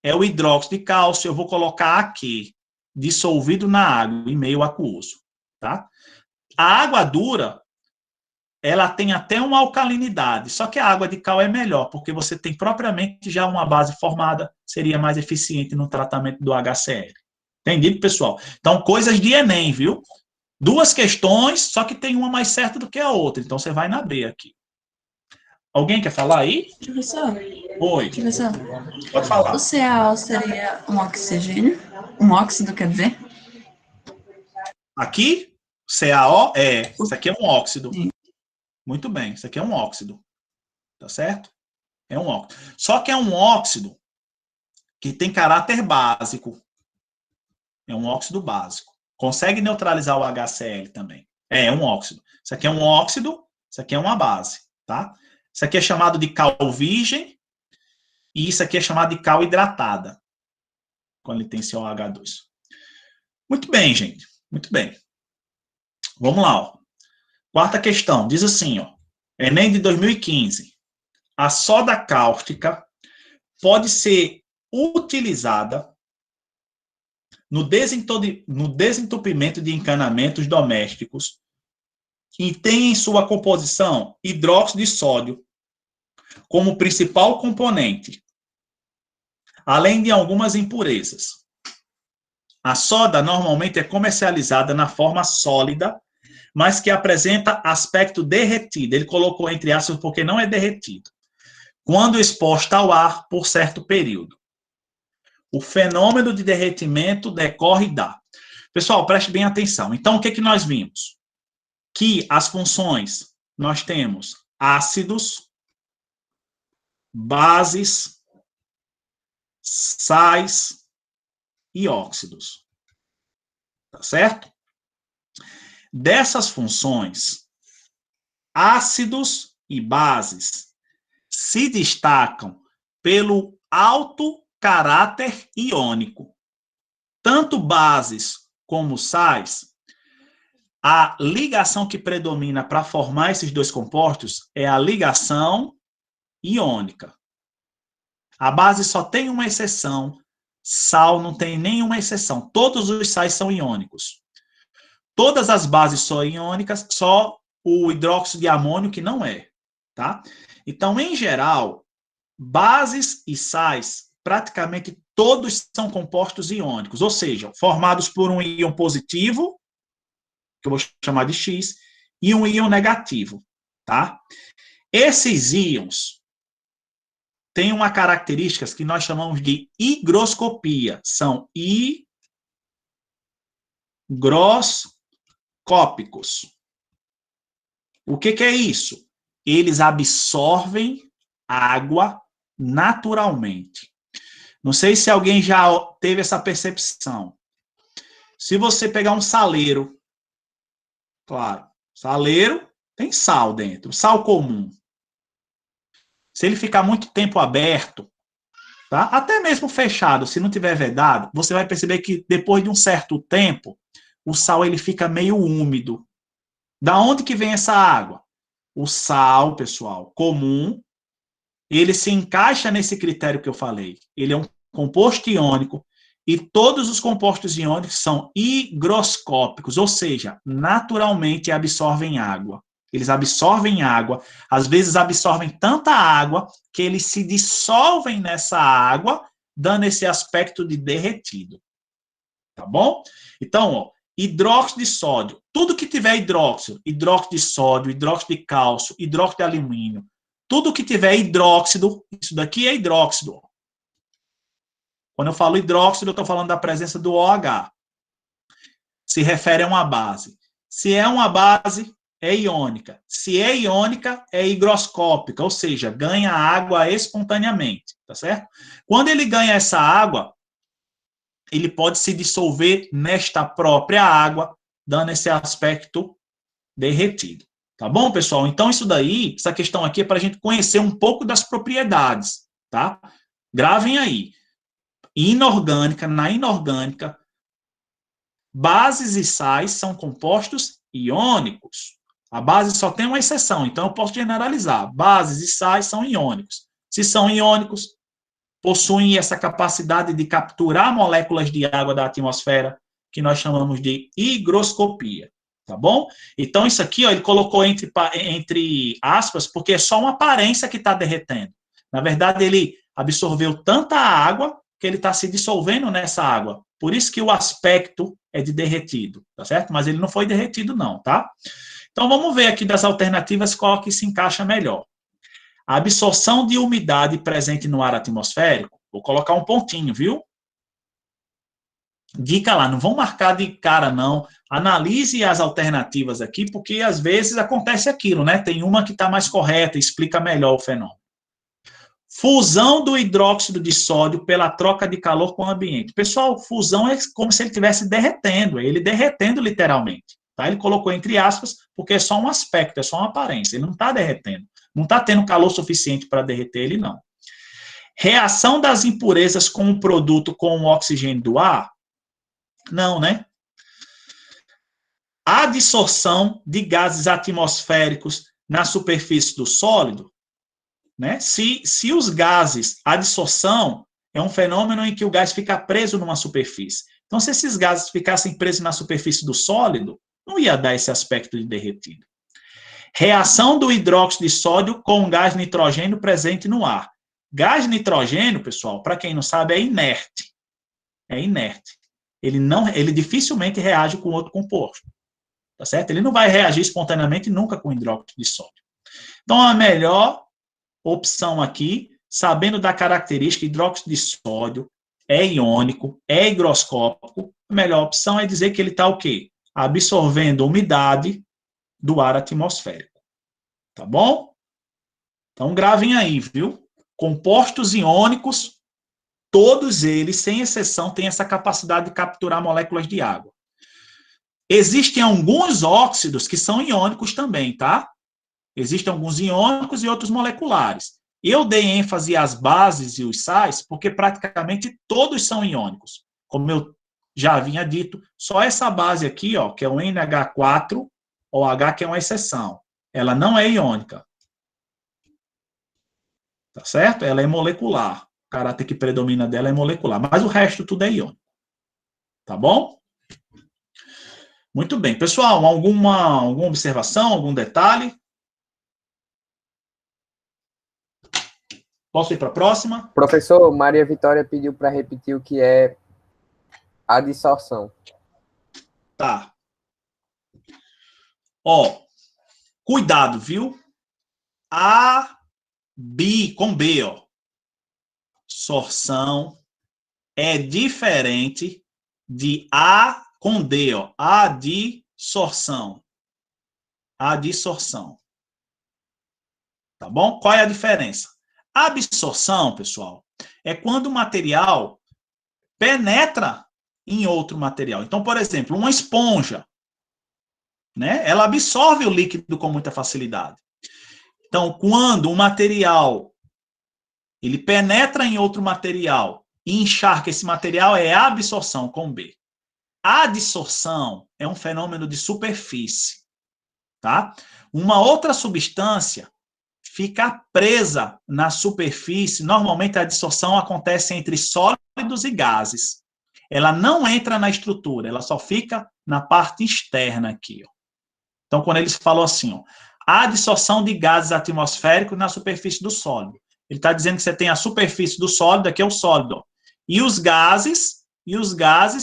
S1: É o hidróxido de cálcio, eu vou colocar aqui, dissolvido na água, em meio aquoso, tá? A água dura, ela tem até uma alcalinidade, só que a água de cal é melhor, porque você tem propriamente já uma base formada, seria mais eficiente no tratamento do HCl. Entendido, pessoal? Então, coisas de Enem, viu? Duas questões, só que tem uma mais certa do que a outra, então você vai na B aqui. Alguém quer falar aí?
S4: Professor,
S1: Oi.
S4: professor,
S1: Pode falar.
S4: o CaO seria um oxigênio? Um óxido, quer dizer?
S1: Aqui, CaO, isso aqui é um óxido.
S4: Sim.
S1: Muito bem, isso aqui é um óxido. Tá certo? É um óxido. Só que é um óxido que tem caráter básico. É um óxido básico. Consegue neutralizar o HCl também. É um óxido. Isso aqui é um óxido, isso aqui é uma base, tá? Isso aqui é chamado de cal virgem e isso aqui é chamado de cal hidratada, quando ele tem COH2. Muito bem, gente. Muito bem. Vamos lá, ó. Quarta questão. Diz assim, ó. Enem de 2015. A soda cáustica pode ser utilizada no desentupimento de encanamentos domésticos e tem em sua composição hidróxido de sódio como principal componente, além de algumas impurezas. A soda normalmente é comercializada na forma sólida, mas que apresenta aspecto derretido. Ele colocou entre aspas porque não é derretido. Quando exposta ao ar por certo período. O fenômeno de derretimento decorre da... Pessoal, preste bem atenção. Então, o que nós vimos? Que as funções, nós temos ácidos, bases, sais e óxidos. Tá certo? Dessas funções, ácidos e bases se destacam pelo alto caráter iônico. Tanto bases como sais, a ligação que predomina para formar esses dois compostos é a ligação iônica. A base só tem uma exceção, sal não tem nenhuma exceção. Todos os sais são iônicos. Todas as bases são iônicas, só o hidróxido de amônio que não é, tá? Então, em geral, bases e sais, praticamente todos são compostos iônicos, ou seja, formados por um íon positivo, que eu vou chamar de X, e um íon negativo, tá? Esses íons têm uma característica que nós chamamos de higroscopia, são higroscópicos. O que é isso? Eles absorvem água naturalmente. Não sei se alguém já teve essa percepção. Se você pegar um saleiro, claro, saleiro tem sal dentro, sal comum. Se ele ficar muito tempo aberto, tá? Até mesmo fechado, se não tiver vedado, você vai perceber que depois de um certo tempo, o sal ele fica meio úmido. Da onde que vem essa água? O sal, pessoal, comum, ele se encaixa nesse critério que eu falei. Ele é um composto iônico e todos os compostos iônicos são higroscópicos, ou seja, naturalmente absorvem água. Eles absorvem água, às vezes absorvem tanta água que eles se dissolvem nessa água, dando esse aspecto de derretido. Tá bom? Então, ó, hidróxido de sódio, tudo que tiver hidróxido de sódio, hidróxido de cálcio, hidróxido de alumínio, tudo que tiver hidróxido, isso daqui é hidróxido. Quando eu falo hidróxido, eu estou falando da presença do OH. Se refere a uma base. Se é uma base, é iônica. Se é iônica, é higroscópica, ou seja, ganha água espontaneamente, tá certo? Quando ele ganha essa água, ele pode se dissolver nesta própria água, dando esse aspecto derretido. Tá bom, pessoal? Então, isso daí, essa questão aqui é para a gente conhecer um pouco das propriedades, tá? Gravem aí. Inorgânica, na inorgânica, bases e sais são compostos iônicos. A base só tem uma exceção, então eu posso generalizar. Bases e sais são iônicos. Se são iônicos, possuem essa capacidade de capturar moléculas de água da atmosfera, que nós chamamos de higroscopia. Tá bom? Então, isso aqui, ó, ele colocou entre aspas, porque é só uma aparência que está derretendo. Na verdade, ele absorveu tanta água que ele está se dissolvendo nessa água. Por isso que o aspecto é de derretido, tá certo? Mas ele não foi derretido, não, tá? Então, vamos ver aqui das alternativas qual que se encaixa melhor. A absorção de umidade presente no ar atmosférico, vou colocar um pontinho, viu? Dica lá, não vão marcar de cara, não. Analise as alternativas aqui, porque às vezes acontece aquilo, né? Tem uma que está mais correta, explica melhor o fenômeno. Fusão do hidróxido de sódio pela troca de calor com o ambiente. Pessoal, fusão é como se ele estivesse derretendo, ele derretendo literalmente. Tá? Ele colocou entre aspas, porque é só um aspecto, é só uma aparência, ele não está derretendo. Não está tendo calor suficiente para derreter ele, não. Reação das impurezas com o produto com o oxigênio do ar? Não, né? Adsorção de gases atmosféricos na superfície do sólido? Né? Se os gases, a adsorção é um fenômeno em que o gás fica preso numa superfície. Então, se esses gases ficassem presos na superfície do sólido, não ia dar esse aspecto de derretido. Reação do hidróxido de sódio com o gás nitrogênio presente no ar. Gás nitrogênio, pessoal, para quem não sabe, é inerte. É inerte. Ele dificilmente reage com outro composto. Tá certo? Ele não vai reagir espontaneamente nunca com hidróxido de sódio. Então, a melhor opção aqui, sabendo da característica hidróxido de sódio, é iônico, é higroscópico, a melhor opção é dizer que ele está o quê? Absorvendo umidade do ar atmosférico. Tá bom? Então, gravem aí, viu? Compostos iônicos, todos eles, sem exceção, têm essa capacidade de capturar moléculas de água. Existem alguns óxidos que são iônicos também, tá? Existem alguns iônicos e outros moleculares. Eu dei ênfase às bases e os sais, porque praticamente todos são iônicos. Como eu já havia dito, só essa base aqui, ó, que é o NH4, OH, que é uma exceção. Ela não é iônica. Tá certo? Ela é molecular. O caráter que predomina dela é molecular. Mas o resto tudo é iônico. Tá bom? Muito bem. Pessoal, alguma observação, algum detalhe? Posso ir para a próxima?
S2: Professor, Maria Vitória pediu para repetir o que é adsorção.
S1: Tá. Ó, cuidado, viu? Com B, ó. Sorção é diferente de A com D, ó. Adsorção. Adsorção. Tá bom? Qual é a diferença? A absorção, pessoal, é quando o material penetra em outro material. Então, por exemplo, uma esponja, né? Ela absorve o líquido com muita facilidade. Então, quando o material ele penetra em outro material e encharca esse material, é absorção com B. A adsorção é um fenômeno de superfície, tá? Uma outra substância fica presa na superfície. Normalmente a adsorção acontece entre sólidos e gases. Ela não entra na estrutura, ela só fica na parte externa aqui, ó. Então, quando eles falam assim, ó, a adsorção de gases atmosféricos na superfície do sólido. Ele está dizendo que você tem a superfície do sólido, aqui é o sólido, ó, e os gases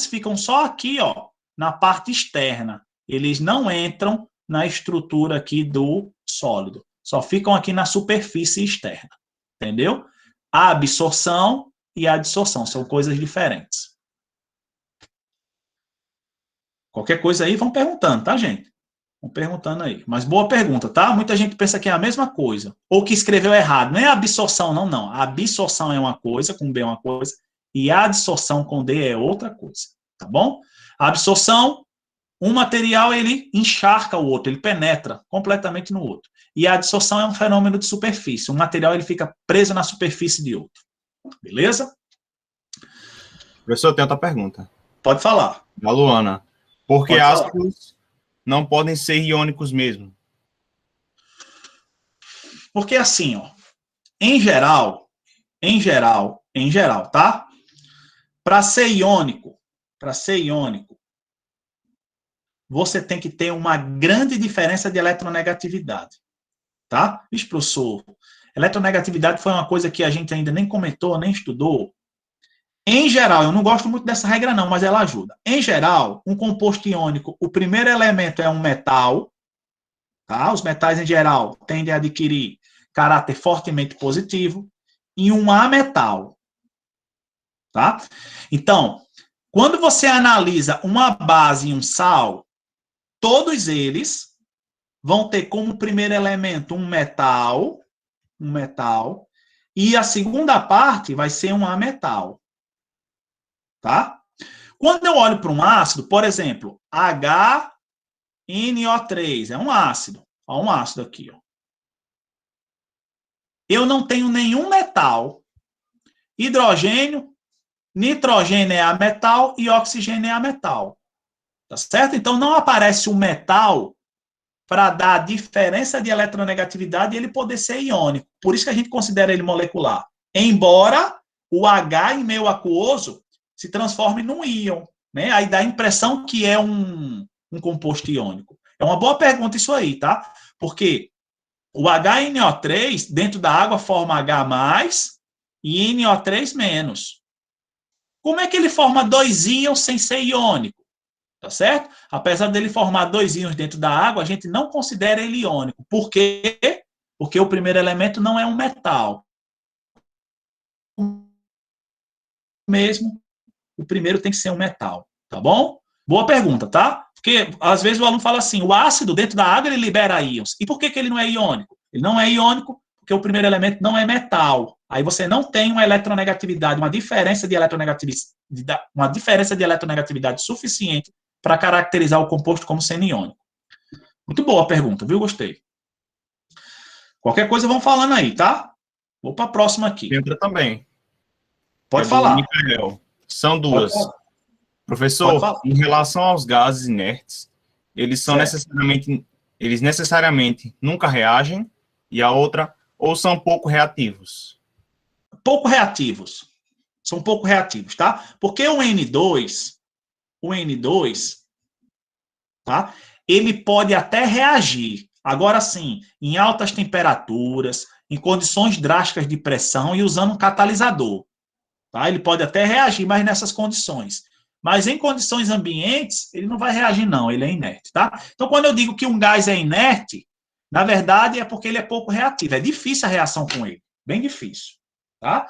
S1: ficam só aqui, ó, na parte externa. Eles não entram na estrutura aqui do sólido. Só ficam aqui na superfície externa. Entendeu? A absorção e a adsorção são coisas diferentes. Qualquer coisa aí, vão perguntando, tá, gente? Vão perguntando aí. Mas boa pergunta, tá? Muita gente pensa que é a mesma coisa. Ou que escreveu errado. Não é absorção, não, não. A absorção é uma coisa, com B é uma coisa, e a adsorção com D é outra coisa. Tá bom? A absorção, um material, ele encharca o outro, ele penetra completamente no outro. E a adsorção é um fenômeno de superfície. Um material, ele fica preso na superfície de outro. Beleza?
S7: Professor, eu tenho outra pergunta.
S1: Pode falar.
S7: Da Luana. Por que
S1: Pode falar.
S7: ácidos não podem ser iônicos mesmo?
S1: Porque assim, ó, em geral, tá? Para ser iônico, você tem que ter uma grande diferença de eletronegatividade, tá? Isso, professor, eletronegatividade foi uma coisa que a gente ainda nem comentou, nem estudou. Em geral, eu não gosto muito dessa regra não, mas ela ajuda. Em geral, um composto iônico, o primeiro elemento é um metal, tá? Os metais, em geral, tendem a adquirir caráter fortemente positivo, e um ametal, tá? Então, quando você analisa uma base e um sal, todos eles vão ter como primeiro elemento um metal, e a segunda parte vai ser um ametal, tá? Quando eu olho para um ácido, por exemplo, HNO3, é um ácido, ó, um ácido aqui, ó. Eu não tenho nenhum metal, hidrogênio, nitrogênio é ametal e oxigênio é ametal. Tá certo? Então, não aparece um metal para dar a diferença de eletronegatividade e ele poder ser iônico. Por isso que a gente considera ele molecular. Embora o H em meio aquoso se transforme num íon, né? Aí dá a impressão que é um composto iônico. É uma boa pergunta isso aí, tá? Porque o HNO3, dentro da água, forma H+, e NO3-. Como é que ele forma dois íons sem ser iônico? Tá certo? Apesar dele formar dois íons dentro da água, a gente não considera ele iônico. Por quê? Porque o primeiro elemento não é um metal. Mesmo, o primeiro tem que ser um metal. Tá bom? Boa pergunta, tá? Porque, às vezes, o aluno fala assim, o ácido dentro da água, ele libera íons. E por que ele não é iônico? Ele não é iônico porque o primeiro elemento não é metal. Aí você não tem uma eletronegatividade, uma diferença de eletronegatividade suficiente para caracterizar o composto como sendo iônico. Muito boa a pergunta, viu? Gostei. Qualquer coisa vão falando aí, tá? Vou para a próxima aqui.
S7: Tem outra também.
S1: Pode
S7: É do
S1: falar.
S7: Micael. São duas.
S1: Pode falar.
S7: Professor,
S1: Pode falar.
S7: em relação aos gases inertes, eles são eles necessariamente nunca reagem, e a outra, ou são pouco reativos?
S1: Pouco reativos. São pouco reativos, tá? Porque o N2, tá? Ele pode até reagir. Agora sim, em altas temperaturas, em condições drásticas de pressão e usando um catalisador. Tá? Ele pode até reagir, mas nessas condições. Mas em condições ambientes, ele não vai reagir, não, ele é inerte, tá? Então, quando eu digo que um gás é inerte, na verdade é porque ele é pouco reativo. É difícil a reação com ele, bem difícil, tá?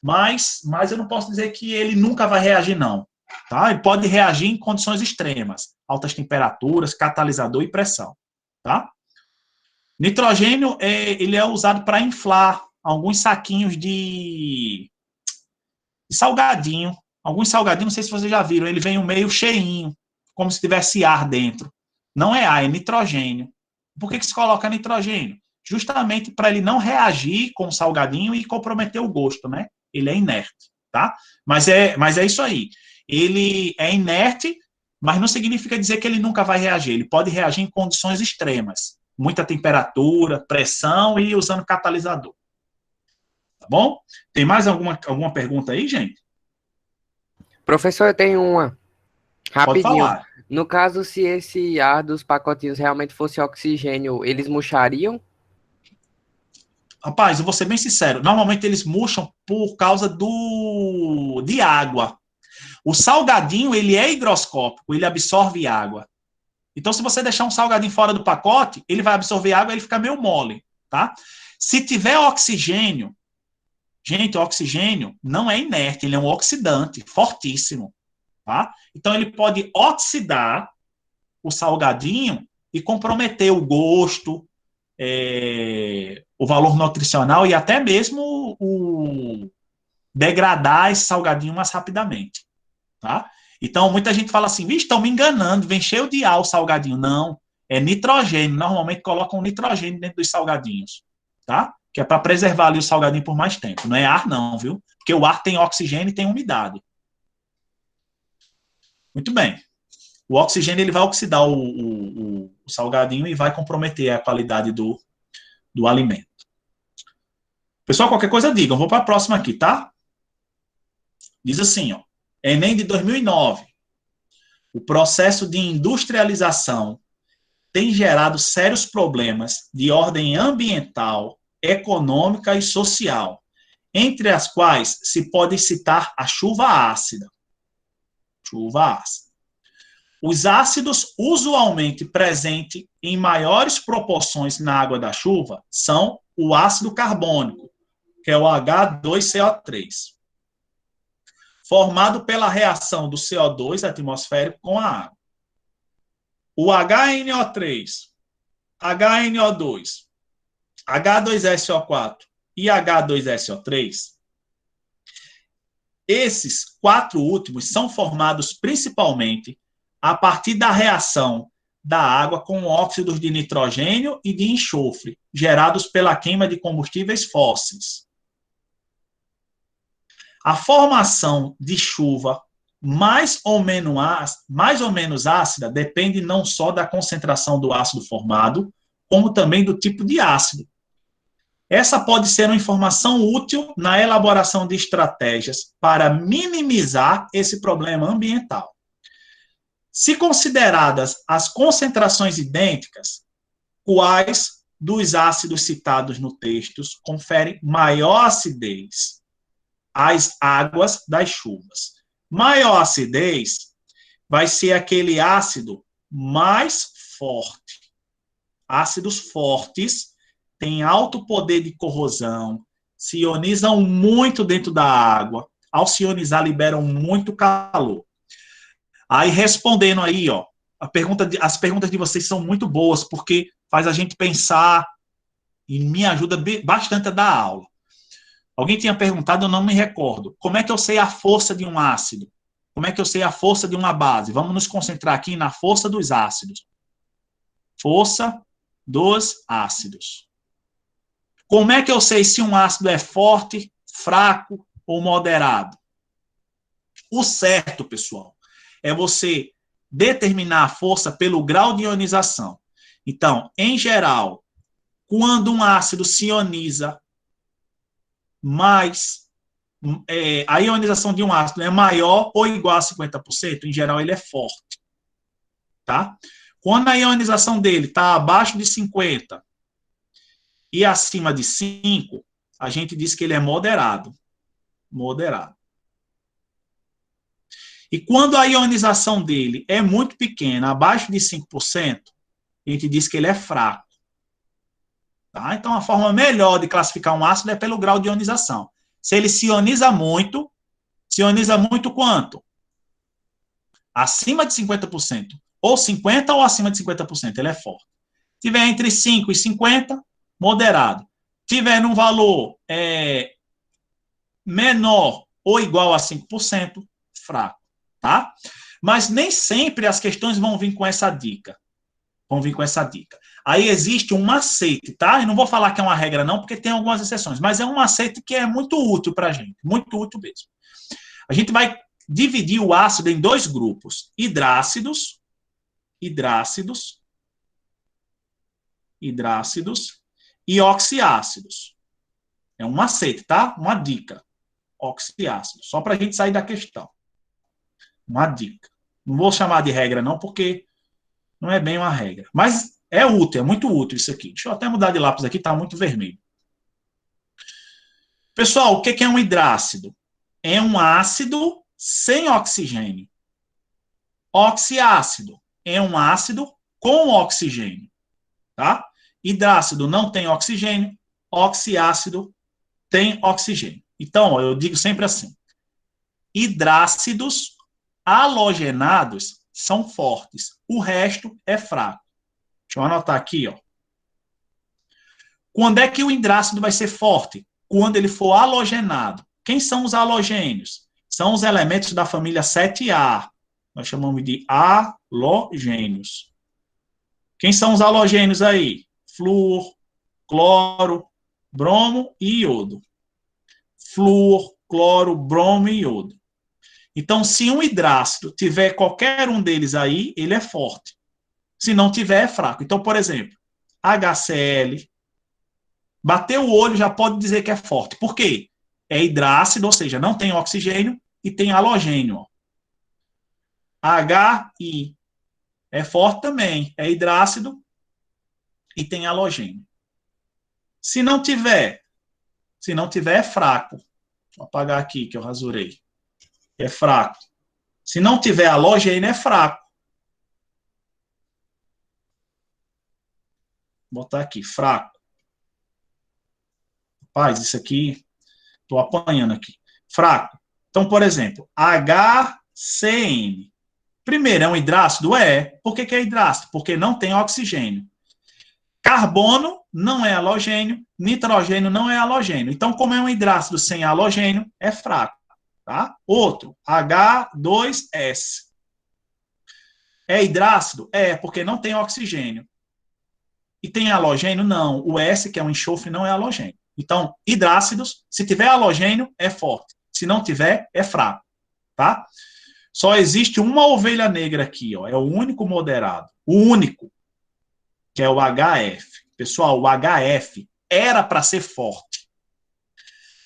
S1: Mas eu não posso dizer que ele nunca vai reagir, não. Tá? Ele pode reagir em condições extremas, altas temperaturas, catalisador e pressão, tá? Nitrogênio, ele é usado para inflar alguns saquinhos de salgadinho. Alguns salgadinhos, não sei se vocês já viram, ele vem um meio cheinho, como se tivesse ar dentro. Não é ar, é nitrogênio. Por que se coloca nitrogênio? Justamente para ele não reagir com o salgadinho e comprometer o gosto, né? Ele é inerte, tá? Mas é isso aí. Ele é inerte, mas não significa dizer que ele nunca vai reagir. Ele pode reagir em condições extremas. Muita temperatura, pressão e usando catalisador. Tá bom? Tem mais alguma pergunta aí, gente?
S2: Professor, eu tenho uma.
S1: Pode
S2: Rapidinho.
S1: falar.
S2: No caso, se esse ar dos pacotinhos realmente fosse oxigênio, eles murchariam?
S1: Rapaz, eu vou ser bem sincero. Normalmente eles murcham por causa de água. O salgadinho, ele é higroscópico, ele absorve água. Então, se você deixar um salgadinho fora do pacote, ele vai absorver água e ele fica meio mole, tá? Se tiver oxigênio, gente, o oxigênio não é inerte, ele é um oxidante fortíssimo, tá? Então, ele pode oxidar o salgadinho e comprometer o gosto, o valor nutricional e até mesmo degradar esse salgadinho mais rapidamente, tá? Então, muita gente fala assim, vixe, estão me enganando, vem cheio de ar o salgadinho. Não, é nitrogênio. Normalmente colocam nitrogênio dentro dos salgadinhos, tá? Que é para preservar ali o salgadinho por mais tempo. Não é ar não, viu? Porque o ar tem oxigênio e tem umidade. Muito bem. O oxigênio ele vai oxidar o salgadinho e vai comprometer a qualidade do alimento. Pessoal, qualquer coisa digam. Vou para a próxima aqui, tá? Diz assim, ó. Enem de 2009. O processo de industrialização tem gerado sérios problemas de ordem ambiental, econômica e social, entre as quais se pode citar a chuva ácida. Chuva ácida. Os ácidos usualmente presentes em maiores proporções na água da chuva são o ácido carbônico, que é o H2CO3. Formado pela reação do CO2 atmosférico com a água. O HNO3, HNO2, H2SO4 e H2SO3, esses 4 últimos são formados principalmente a partir da reação da água com óxidos de nitrogênio e de enxofre, gerados pela queima de combustíveis fósseis. A formação de chuva mais ou menos ácida depende não só da concentração do ácido formado, como também do tipo de ácido. Essa pode ser uma informação útil na elaboração de estratégias para minimizar esse problema ambiental. Se consideradas as concentrações idênticas, quais dos ácidos citados no texto conferem maior acidez às águas das chuvas? Maior acidez vai ser aquele ácido mais forte. Ácidos fortes têm alto poder de corrosão, se ionizam muito dentro da água. Ao se ionizar, liberam muito calor. Aí, respondendo aí, ó, as perguntas de vocês são muito boas, porque faz a gente pensar e me ajuda bastante a dar aula. Alguém tinha perguntado, eu não me recordo. Como é que eu sei a força de um ácido? Como é que eu sei a força de uma base? Vamos nos concentrar aqui na força dos ácidos. Força dos ácidos. Como é que eu sei se um ácido é forte, fraco ou moderado? O certo, pessoal, é você determinar a força pelo grau de ionização. Então, em geral, quando um ácido se ioniza a ionização de um ácido é maior ou igual a 50%, em geral ele é forte. Tá? Quando a ionização dele está abaixo de 50 e acima de 5, a gente diz que ele é moderado. Moderado. E quando a ionização dele é muito pequena, abaixo de 5%, a gente diz que ele é fraco. Tá? Então, a forma melhor de classificar um ácido é pelo grau de ionização. Se ele se ioniza muito quanto? Acima de 50%. Ou 50% ou acima de 50%, ele é forte. Se tiver entre 5 e 50, moderado. Se tiver num valor menor ou igual a 5%, fraco. Tá? Mas nem sempre as questões vão vir com essa dica. Aí existe um macete, tá? Eu não vou falar que é uma regra não, porque tem algumas exceções, mas é um macete que é muito útil para a gente, muito útil mesmo. A gente vai dividir o ácido em 2 grupos, hidrácidos e oxiácidos. É um macete, tá? Uma dica. Oxiácidos, só para a gente sair da questão. Uma dica. Não vou chamar de regra, não, porque não é bem uma regra. Mas é útil, é muito útil isso aqui. Deixa eu até mudar de lápis aqui, está muito vermelho. Pessoal, o que é um hidrácido? É um ácido sem oxigênio. Oxiácido é um ácido com oxigênio. Tá? Hidrácido não tem oxigênio, oxiácido tem oxigênio. Então, ó, eu digo sempre assim: hidrácidos halogenados são fortes, o resto é fraco. Deixa eu anotar aqui, ó. Quando é que o hidrácido vai ser forte? Quando ele for halogenado. Quem são os halogênios? São os elementos da família 7A. Nós chamamos de halogênios. Quem são os halogênios aí? Flúor, cloro, bromo e iodo. Flúor, cloro, bromo e iodo. Então, se um hidrácido tiver qualquer um deles aí, ele é forte. Se não tiver, é fraco. Então, por exemplo, HCl, bateu o olho já pode dizer que é forte. Por quê? É hidrácido, ou seja, não tem oxigênio e tem halogênio. Ó. HI é forte também, é hidrácido e tem halogênio. Se não tiver, é fraco. Vou apagar aqui que eu rasurei. É fraco. Se não tiver halogênio, é fraco. Vou botar aqui, fraco. Rapaz, isso aqui, estou apanhando aqui. Fraco. Então, por exemplo, HCN. Primeiro, é um hidrácido? É. Por que é hidrácido? Porque não tem oxigênio. Carbono não é halogênio, nitrogênio não é halogênio. Então, como é um hidrácido sem halogênio, é fraco. Tá? Outro, H2S. É hidrácido? É, porque não tem oxigênio. E tem halogênio? Não. O S, que é um enxofre, não é halogênio. Então, hidrácidos, se tiver halogênio, é forte. Se não tiver, é fraco. Tá? Só existe uma ovelha negra aqui, ó. É o único moderado. O único, que é o HF. Pessoal, o HF era para ser forte.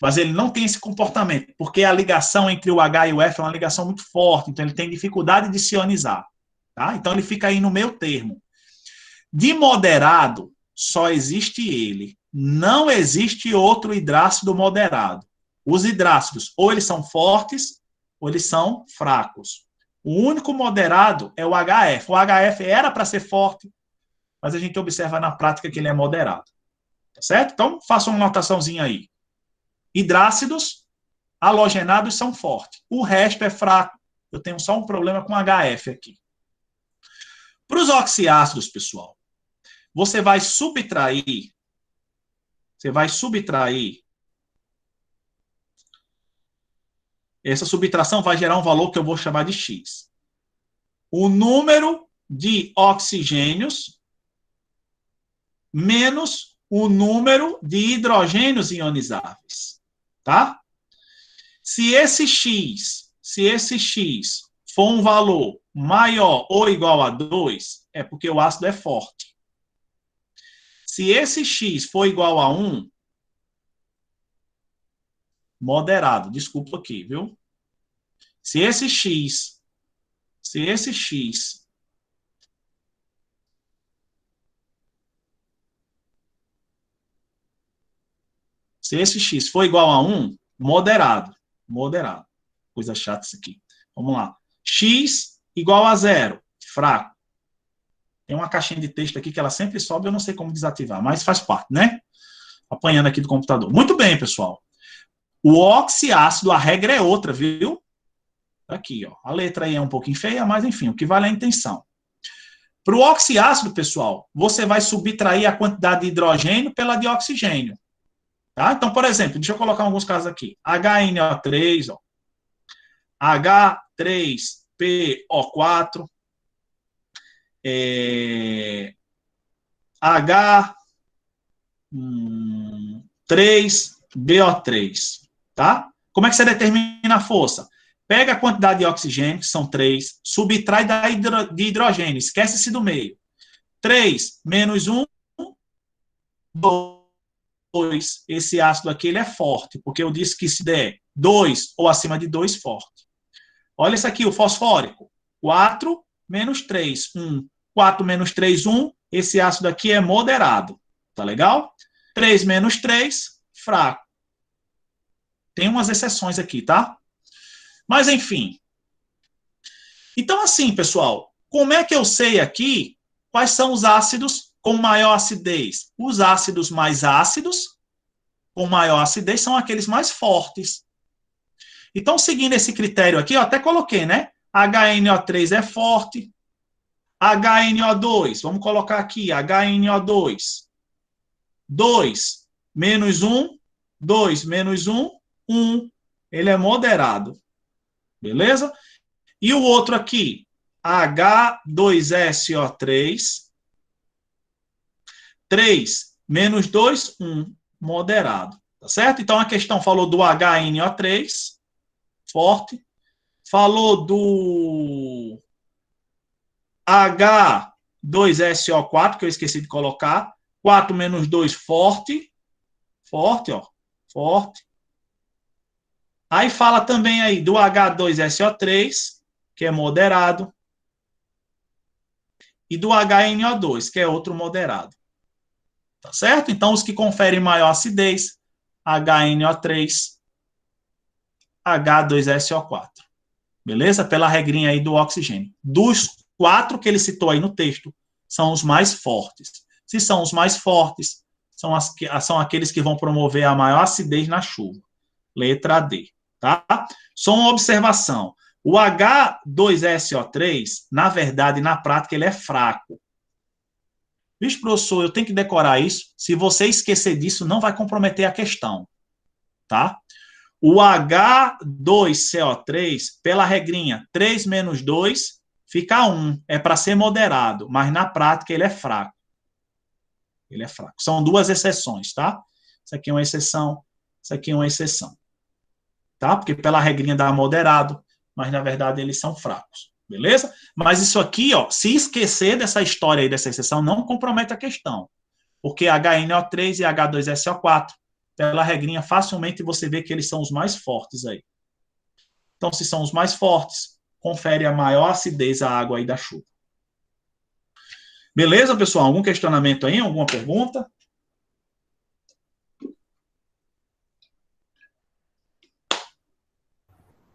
S1: Mas ele não tem esse comportamento, porque a ligação entre o H e o F é uma ligação muito forte, então ele tem dificuldade de se ionizar. Tá? Então ele fica aí no meio termo. De moderado, só existe ele. Não existe outro hidrácido moderado. Os hidrácidos, ou eles são fortes, ou eles são fracos. O único moderado é o HF. O HF era para ser forte, mas a gente observa na prática que ele é moderado. Tá certo? Então, faça uma anotaçãozinha aí. Hidrácidos halogenados são fortes. O resto é fraco. Eu tenho só um problema com HF aqui. Para os oxiácidos, pessoal, você vai subtrair. Essa subtração vai gerar um valor que eu vou chamar de X. O número de oxigênios menos o número de hidrogênios ionizáveis, tá? Se esse X for um valor maior ou igual a 2, é porque o ácido é forte. Se esse X for igual a 1, moderado, desculpa aqui, viu? Se esse X for igual a 1, moderado. Coisa chata isso aqui. Vamos lá. X igual a 0, fraco. Tem uma caixinha de texto aqui que ela sempre sobe, eu não sei como desativar, mas faz parte, né? Apanhando aqui do computador. Muito bem, pessoal. O oxiácido, a regra é outra, viu? Aqui, ó. A letra aí é um pouquinho feia, mas enfim, o que vale é a intenção. Para o oxiácido, pessoal, você vai subtrair a quantidade de hidrogênio pela de oxigênio. Tá? Então, por exemplo, deixa eu colocar alguns casos aqui. HNO3, ó. H3PO4, H3BO3, tá? Como é que você determina a força? Pega a quantidade de oxigênio, que são 3, subtrai de hidrogênio, esquece-se do meio. 3 menos 1, 2. Esse ácido aqui ele é forte, porque eu disse que se der 2 ou acima de 2, forte. Olha isso aqui, o fosfórico. 4 menos 3, 1. 4 menos 3, 1. Esse ácido aqui é moderado. Tá legal? 3 menos 3, fraco. Tem umas exceções aqui, tá? Mas, enfim. Então, assim, pessoal, como é que eu sei aqui quais são os ácidos com maior acidez? Os ácidos mais ácidos, com maior acidez, são aqueles mais fortes. Então, seguindo esse critério aqui, eu até coloquei, né? HNO3 é forte. HNO2, vamos colocar aqui, HNO2. 2 menos 1, 2 menos 1, 1. Ele é moderado. Beleza? E o outro aqui, H2SO3. 3 menos 2, 1. Moderado. Tá certo? Então, a questão falou do HNO3, forte. Falou do H2SO4, que eu esqueci de colocar. 4 menos 2, forte. Forte, ó. Forte. Aí fala também aí do H2SO3, que é moderado. E do HNO2, que é outro moderado. Tá certo? Então, os que conferem maior acidez, HNO3, H2SO4. Beleza? Pela regrinha aí do oxigênio. Dos 4 que ele citou aí no texto, são os mais fortes. Se são os mais fortes, são aqueles que vão promover a maior acidez na chuva. Letra D. Tá? Só uma observação. O H2SO3, na verdade, na prática, ele é fraco. Vixe, professor, eu tenho que decorar isso. Se você esquecer disso, não vai comprometer a questão. Tá? O H2CO3, pela regrinha 3 menos 2, fica 1. É para ser moderado, mas na prática ele é fraco. Ele é fraco. São duas exceções, tá? Isso aqui é uma exceção, isso aqui é uma exceção. Tá? Porque pela regrinha dá moderado, mas na verdade eles são fracos. Beleza? Mas isso aqui, ó, se esquecer dessa história aí, dessa exceção, não compromete a questão. Porque HNO3 e H2SO4, pela regrinha, facilmente você vê que eles são os mais fortes aí. Então, se são os mais fortes, confere a maior acidez à água aí da chuva. Beleza, pessoal? Algum questionamento aí? Alguma pergunta?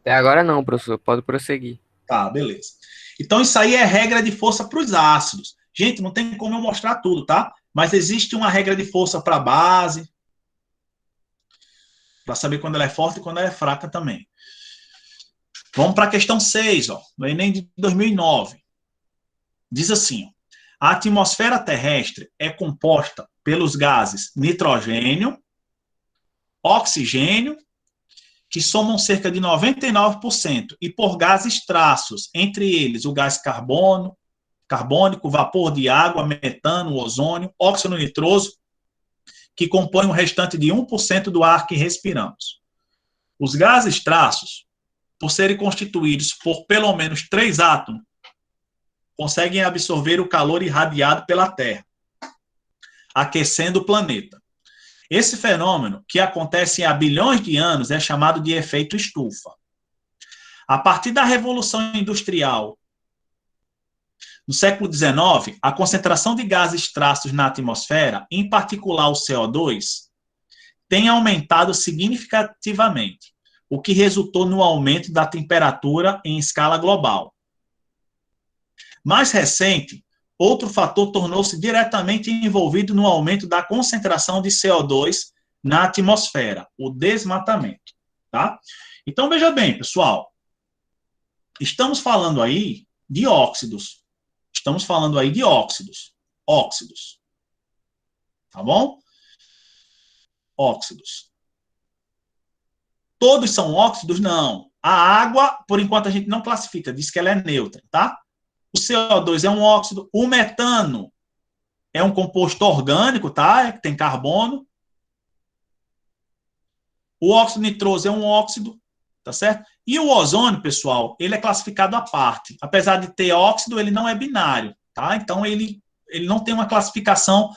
S2: Até agora não, professor. Pode prosseguir.
S1: Tá, beleza. Então, isso aí é regra de força para os ácidos. Gente, não tem como eu mostrar tudo, tá? Mas existe uma regra de força para a base, para saber quando ela é forte e quando ela é fraca também. Vamos para a questão 6, ó, do Enem de 2009. Diz assim, ó, a atmosfera terrestre é composta pelos gases nitrogênio, oxigênio, que somam cerca de 99%, e por gases traços, entre eles o gás carbônico, vapor de água, metano, ozônio, óxido nitroso, que compõem o restante de 1% do ar que respiramos. Os gases traços, por serem constituídos por pelo menos 3 átomos, conseguem absorver o calor irradiado pela Terra, aquecendo o planeta. Esse fenômeno, que acontece há bilhões de anos, é chamado de efeito estufa. A partir da Revolução Industrial, no século XIX, a concentração de gases traços na atmosfera, em particular o CO2, tem aumentado significativamente, o que resultou no aumento da temperatura em escala global. Mais recente, outro fator tornou-se diretamente envolvido no aumento da concentração de CO2 na atmosfera, o desmatamento, tá? Então, veja bem, pessoal, estamos falando aí de óxidos. Estamos falando aí de óxidos. Óxidos. Tá bom? Óxidos. Todos são óxidos? Não. A água, por enquanto, a gente não classifica, diz que ela é neutra, tá? O CO2 é um óxido. O metano é um composto orgânico, tá? Que tem carbono. O óxido nitroso é um óxido, tá certo? E o ozônio, pessoal, ele é classificado à parte. Apesar de ter óxido, ele não é binário, tá? Então, ele não tem uma classificação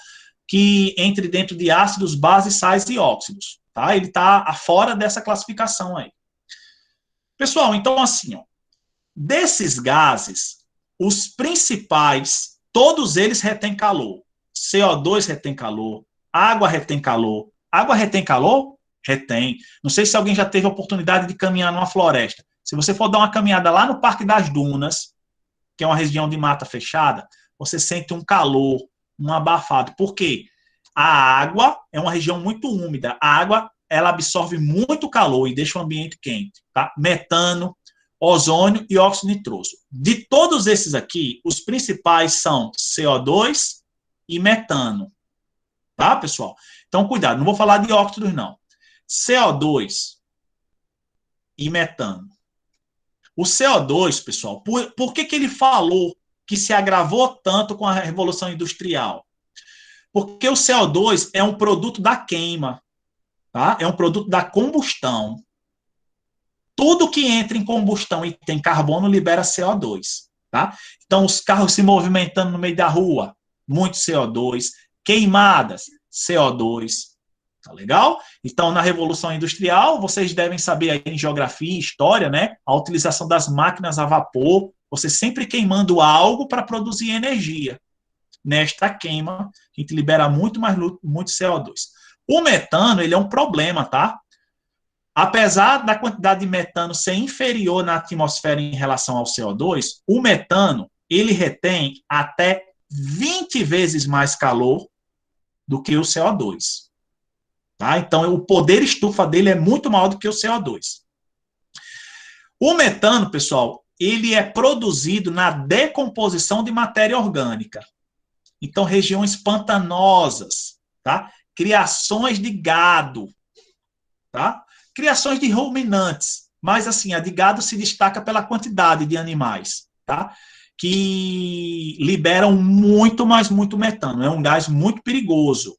S1: que entre dentro de ácidos, bases, sais e óxidos, tá? Ele está fora dessa classificação aí. Pessoal, então, assim, ó, desses gases, os principais, todos eles retêm calor. CO2 retém calor, água retém calor. Água retém calor? Retém. Não sei se alguém já teve a oportunidade de caminhar numa floresta. Se você for dar uma caminhada lá no Parque das Dunas, que é uma região de mata fechada, você sente um calor, um abafado. Por quê? A água é uma região muito úmida. A água, ela absorve muito calor e deixa o ambiente quente, tá? Metano, ozônio e óxido nitroso. De todos esses aqui, os principais são CO2 e metano. Tá, pessoal? Então, cuidado, não vou falar de óxidos, não. CO2 e metano. O CO2, pessoal, por que ele falou que se agravou tanto com a Revolução Industrial? Porque o CO2 é um produto da queima, tá? É um produto da combustão. Tudo que entra em combustão e tem carbono libera CO2, tá? Então, os carros se movimentando no meio da rua, muito CO2. Queimadas, CO2. Tá legal? Então, na Revolução Industrial, vocês devem saber aí em geografia e história, né? A utilização das máquinas a vapor, você sempre queimando algo para produzir energia. Nesta queima, a gente libera muito CO2. O metano, ele é um problema, tá? Apesar da quantidade de metano ser inferior na atmosfera em relação ao CO2, o metano, ele retém até 20 vezes mais calor do que o CO2. Tá? Então, o poder estufa dele é muito maior do que o CO2. O metano, pessoal, ele é produzido na decomposição de matéria orgânica. Então, regiões pantanosas, tá? Criações de gado, tá? Criações de ruminantes, mas assim, a de gado se destaca pela quantidade de animais, tá? Que liberam muito metano. É um gás muito perigoso.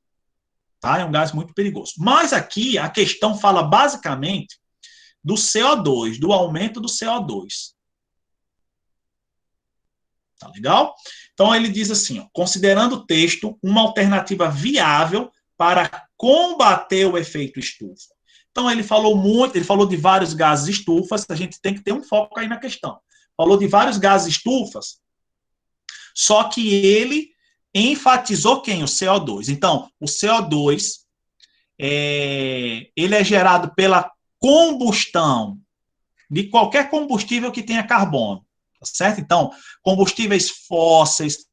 S1: Tá? É um gás muito perigoso. Mas aqui a questão fala basicamente do CO2, do aumento do CO2. Tá legal? Então ele diz assim, ó, considerando o texto uma alternativa viável para combater o efeito estufa. Então ele falou muito, ele falou de vários gases estufas, a gente tem que ter um foco aí na questão. Falou de vários gases estufas, só que ele enfatizou quem? O CO2. Então, o CO2, ele é gerado pela combustão de qualquer combustível que tenha carbono, tá certo? Então, combustíveis fósseis,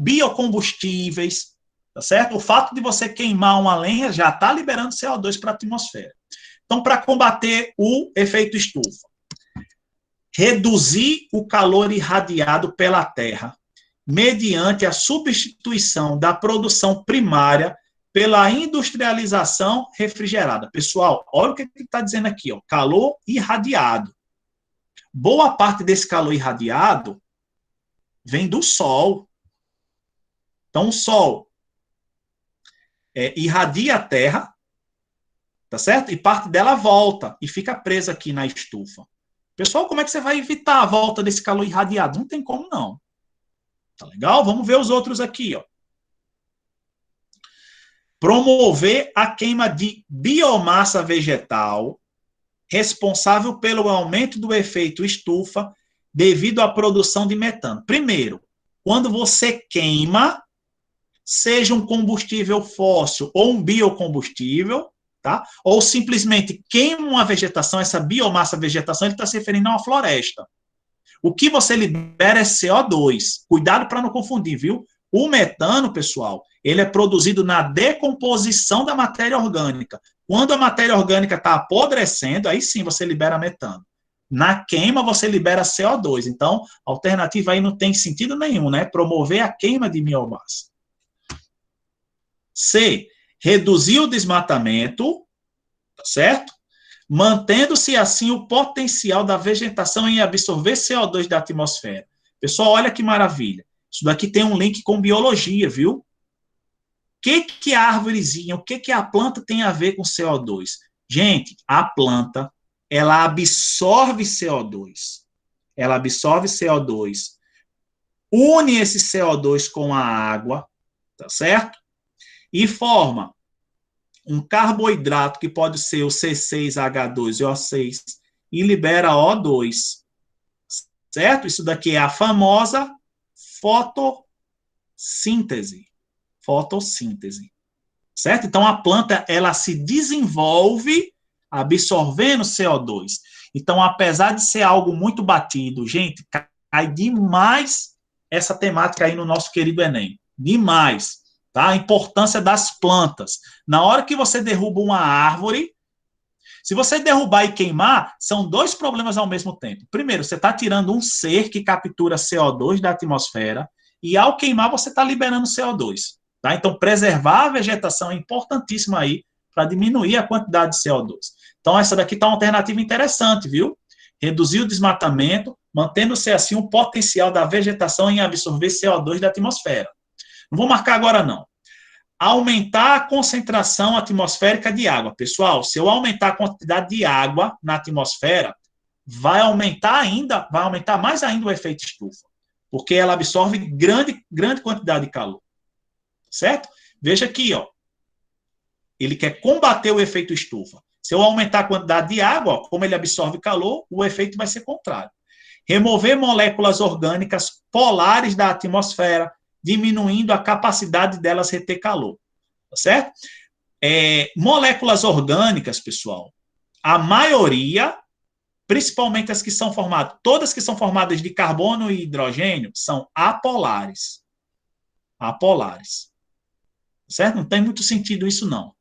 S1: biocombustíveis, tá certo? O fato de você queimar uma lenha já está liberando CO2 para a atmosfera. Então, para combater o efeito estufa, reduzir o calor irradiado pela Terra, mediante a substituição da produção primária pela industrialização refrigerada. Pessoal, olha o que ele está dizendo aqui, ó, calor irradiado. Boa parte desse calor irradiado vem do Sol. Então, o Sol irradia a terra, tá certo? E parte dela volta e fica presa aqui na estufa. Pessoal, como é que você vai evitar a volta desse calor irradiado? Não tem como, não. Tá legal? Vamos ver os outros aqui, ó. Promover a queima de biomassa vegetal responsável pelo aumento do efeito estufa devido à produção de metano. Primeiro, quando você queima, seja um combustível fóssil ou um biocombustível, tá? Ou simplesmente queima uma vegetação, essa biomassa vegetação, ele está se referindo a uma floresta. O que você libera é CO2. Cuidado para não confundir, viu? O metano, pessoal, ele é produzido na decomposição da matéria orgânica. Quando a matéria orgânica está apodrecendo, aí sim você libera metano. Na queima, você libera CO2. Então, a alternativa aí não tem sentido nenhum, né? Promover a queima de biomassa. C. Reduzir o desmatamento, tá certo? Mantendo-se assim o potencial da vegetação em absorver CO2 da atmosfera. Pessoal, olha que maravilha. Isso daqui tem um link com biologia, viu? O que a árvorezinha, o que a planta tem a ver com CO2? Gente, a planta, ela absorve CO2. Ela absorve CO2, une esse CO2 com a água, tá certo? E forma um carboidrato que pode ser o C6H12O6 e libera O2, certo? Isso daqui é a famosa fotossíntese. Fotossíntese, certo? Então, a planta, ela se desenvolve absorvendo CO2. Então, apesar de ser algo muito batido, gente, cai demais essa temática aí no nosso querido Enem. Demais. Tá? A importância das plantas. Na hora que você derruba uma árvore, se você derrubar e queimar, são dois problemas ao mesmo tempo. Primeiro, você está tirando um ser que captura CO2 da atmosfera, e ao queimar, você está liberando CO2. Tá? Então, preservar a vegetação é importantíssimo aí para diminuir a quantidade de CO2. Então, essa daqui está uma alternativa interessante, viu? Reduzir o desmatamento, mantendo-se assim o potencial da vegetação em absorver CO2 da atmosfera. Não vou marcar agora, não. Aumentar a concentração atmosférica de água. Pessoal, se eu aumentar a quantidade de água na atmosfera, vai aumentar mais ainda o efeito estufa, porque ela absorve grande quantidade de calor. Certo? Veja aqui, ó. Ele quer combater o efeito estufa. Se eu aumentar a quantidade de água, ó, como ele absorve calor, o efeito vai ser contrário. Remover moléculas orgânicas polares da atmosfera, diminuindo a capacidade delas reter calor, tá certo? Moléculas orgânicas, pessoal, a maioria, principalmente as que são formadas, todas que são formadas de carbono e hidrogênio, são apolares. Apolares. Certo? Não tem muito sentido isso, não.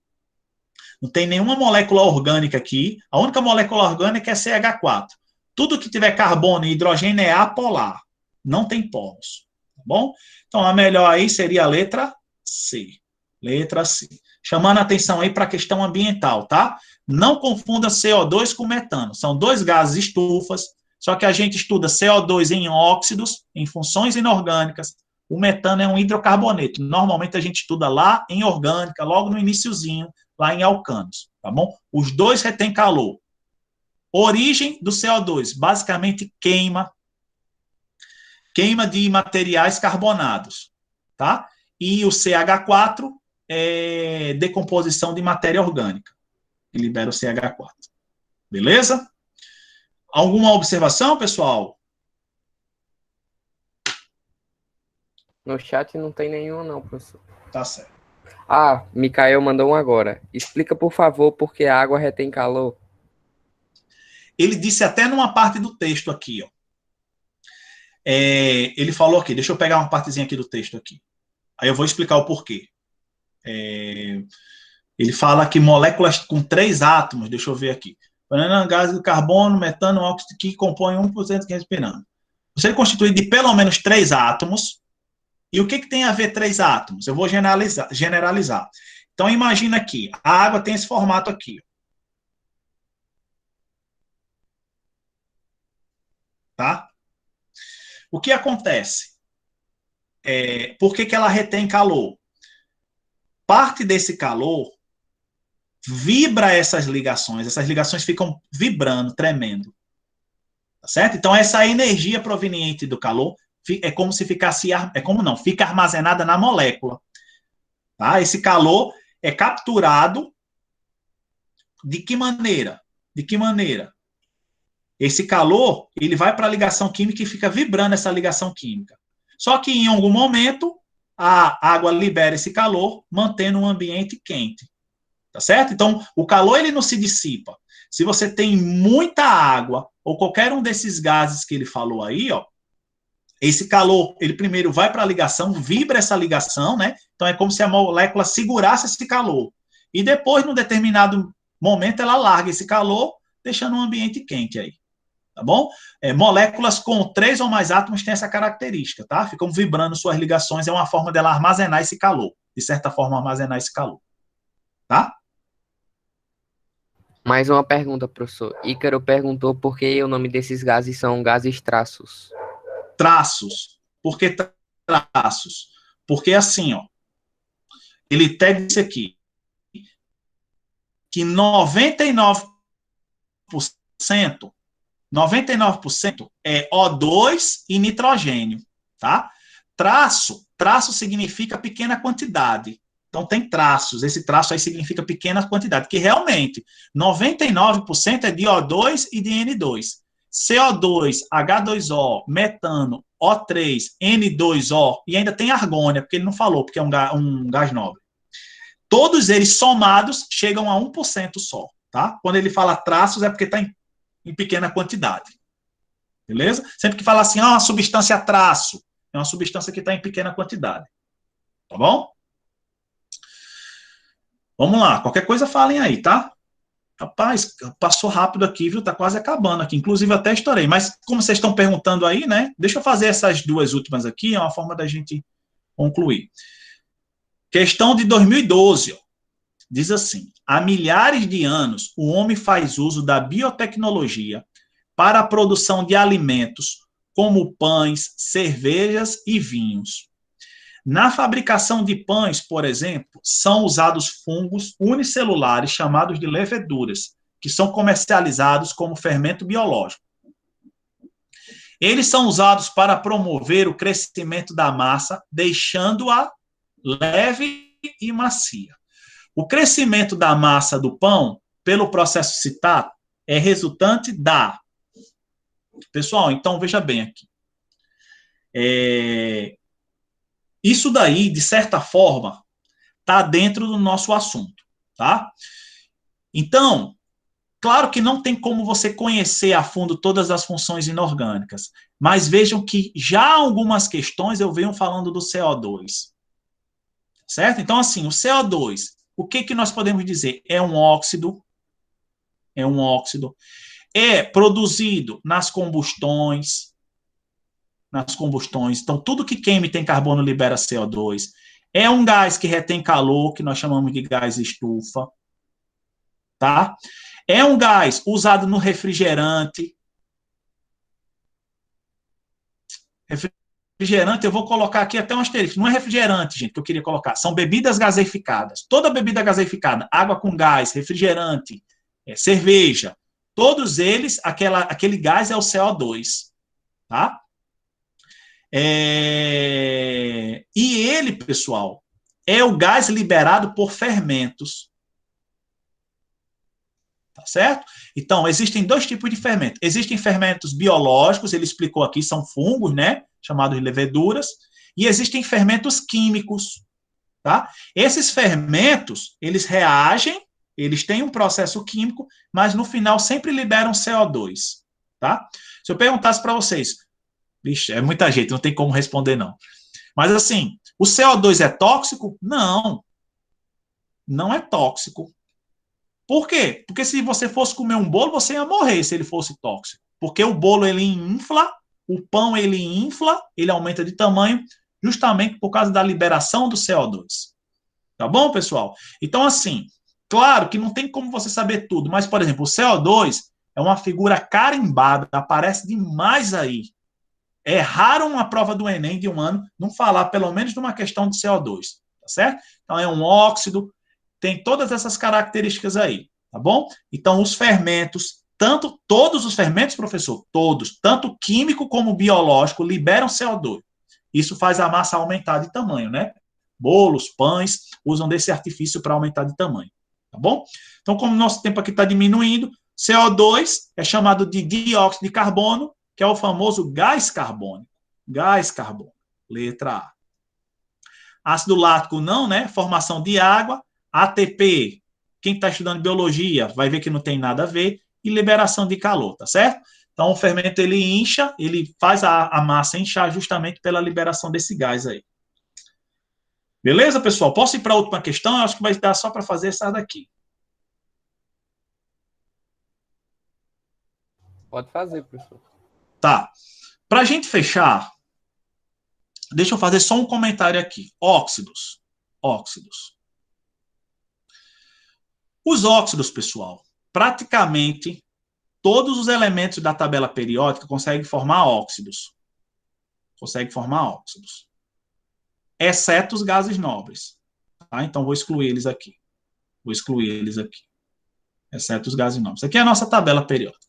S1: Não tem nenhuma molécula orgânica aqui. A única molécula orgânica é CH4. Tudo que tiver carbono e hidrogênio é apolar. Não tem polos. Tá bom? Então, a melhor aí seria a letra C. Letra C. Chamando a atenção aí para a questão ambiental, tá? Não confunda CO2 com metano. São dois gases estufas, só que a gente estuda CO2 em óxidos, em funções inorgânicas. O metano é um hidrocarboneto. Normalmente a gente estuda lá em orgânica, logo no iniciozinho, lá em alcanos, tá bom? Os dois retêm calor. Origem do CO2, basicamente queima de materiais carbonados, tá? E o CH4 é decomposição de matéria orgânica, que libera o CH4. Beleza? Alguma observação, pessoal?
S2: No chat não tem nenhum, não, professor.
S1: Tá certo.
S2: Ah, Mikael mandou um agora. Explica, por favor, por que a água retém calor.
S1: Ele disse até numa parte do texto aqui, ó. Ele falou aqui, deixa eu pegar uma partezinha aqui do texto aqui. Aí eu vou explicar o porquê. Ele fala que moléculas com 3 átomos, deixa eu ver aqui. Gás de carbono, metano, óxido, que compõem 1% que respiramos. Você é constituído de pelo menos 3 átomos. E o que tem a ver 3 átomos? Eu vou generalizar. Então, imagina aqui, a água tem esse formato aqui. Tá? O que acontece? Por que ela retém calor? parte desse calor vibra essas ligações ficam vibrando, tremendo. Tá certo? Então, essa energia proveniente do calor é como se ficasse, fica armazenada na molécula. Tá? Esse calor é capturado de que maneira? De que maneira? Esse calor, ele vai para a ligação química e fica vibrando essa ligação química. Só que em algum momento, a água libera esse calor, mantendo um ambiente quente. Tá certo? Então, o calor, ele não se dissipa. Se você tem muita água, ou qualquer um desses gases que ele falou aí, ó, esse calor, ele primeiro vai para a ligação, vibra essa ligação, né? Então, é como se a molécula segurasse esse calor. E depois, num determinado momento, ela larga esse calor, deixando um ambiente quente aí. Tá bom? Moléculas com 3 ou mais átomos têm essa característica, tá? Ficam vibrando suas ligações, é uma forma dela armazenar esse calor. De certa forma, armazenar esse calor. Tá?
S2: Mais uma pergunta, professor. Ícaro perguntou por que o nome desses gases são gases traços.
S1: Traços. Por que traços? Porque assim, ó, ele pega isso aqui, que 99% é O2 e nitrogênio, tá? Traço significa pequena quantidade. Então, tem traços. Esse traço aí significa pequena quantidade, que realmente 99% é de O2 e de N2. CO2, H2O, metano, O3, N2O, e ainda tem argônia, porque ele não falou, porque é um gás nobre. Todos eles somados chegam a 1% só, tá? Quando ele fala traços, é porque está em pequena quantidade. Beleza? Sempre que fala assim, uma substância traço, é uma substância que está em pequena quantidade. Tá bom? Vamos lá, qualquer coisa falem aí, tá? Rapaz, passou rápido aqui, viu? Tá quase acabando aqui. Inclusive, até estourei. Mas, como vocês estão perguntando aí, né? Deixa eu fazer essas duas últimas aqui, é uma forma da gente concluir. Questão de 2012, ó. Diz assim: há milhares de anos, o homem faz uso da biotecnologia para a produção de alimentos, como pães, cervejas e vinhos. Na fabricação de pães, por exemplo, são usados fungos unicelulares chamados de leveduras, que são comercializados como fermento biológico. Eles são usados para promover o crescimento da massa, deixando-a leve e macia. O crescimento da massa do pão, pelo processo citado, é resultante da... Pessoal, então veja bem aqui. Isso daí, de certa forma, está dentro do nosso assunto, tá? Então, claro que não tem como você conhecer a fundo todas as funções inorgânicas, mas vejam que já algumas questões eu venho falando do CO2, certo? Então, assim, o CO2, o que nós podemos dizer? É um óxido, é produzido nas combustões, então tudo que queima e tem carbono libera CO2, é um gás que retém calor, que nós chamamos de gás estufa, tá? É um gás usado no refrigerante. Refrigerante, eu vou colocar aqui até um asterisco. Não é refrigerante, gente, que eu queria colocar. São bebidas gaseificadas. Toda bebida gaseificada, água com gás, refrigerante, cerveja, todos eles, aquele gás é o CO2, tá? E ele, pessoal, é o gás liberado por fermentos. Tá certo? Então, existem dois tipos de fermentos. Existem fermentos biológicos, ele explicou aqui, são fungos, né? Chamados de leveduras. E existem fermentos químicos, tá? Esses fermentos, eles reagem, eles têm um processo químico, mas no final sempre liberam CO2, tá? Se eu perguntasse para vocês, vixe, é muita gente, não tem como responder, não. Mas, assim, o CO2 é tóxico? Não. Não é tóxico. Por quê? Porque se você fosse comer um bolo, você ia morrer se ele fosse tóxico. Porque o bolo, ele infla, o pão, ele infla, ele aumenta de tamanho, justamente por causa da liberação do CO2. Tá bom, pessoal? Então, assim, claro que não tem como você saber tudo, mas, por exemplo, o CO2 é uma figura carimbada, aparece demais aí. É raro uma prova do Enem de um ano não falar, pelo menos, de uma questão de CO2. tá certo? Então, é um óxido, tem todas essas características aí, tá bom? Então, os fermentos, todos os fermentos, professor, todos, tanto químico como biológico, liberam CO2. Isso faz a massa aumentar de tamanho, né? Bolos, pães, usam desse artifício para aumentar de tamanho, tá bom? Então, como o nosso tempo aqui está diminuindo, CO2 é chamado de dióxido de carbono, que é o famoso gás carbônico. Gás carbônico, letra A. Ácido lático não, né? Formação de água. ATP, quem está estudando biologia vai ver que não tem nada a ver. E liberação de calor, tá certo? Então, o fermento, ele incha, ele faz a massa inchar justamente pela liberação desse gás aí. Beleza, pessoal? Posso ir para a última questão? Eu acho que vai dar só para fazer essa daqui.
S2: Pode fazer, professor.
S1: Tá. Para a gente fechar, deixa eu fazer só um comentário aqui. Óxidos. Óxidos. Os óxidos, pessoal, praticamente todos os elementos da tabela periódica conseguem formar óxidos. Conseguem formar óxidos. Exceto os gases nobres. Tá? Então, vou excluir eles aqui. Vou excluir eles aqui. Exceto os gases nobres. Aqui é a nossa tabela periódica.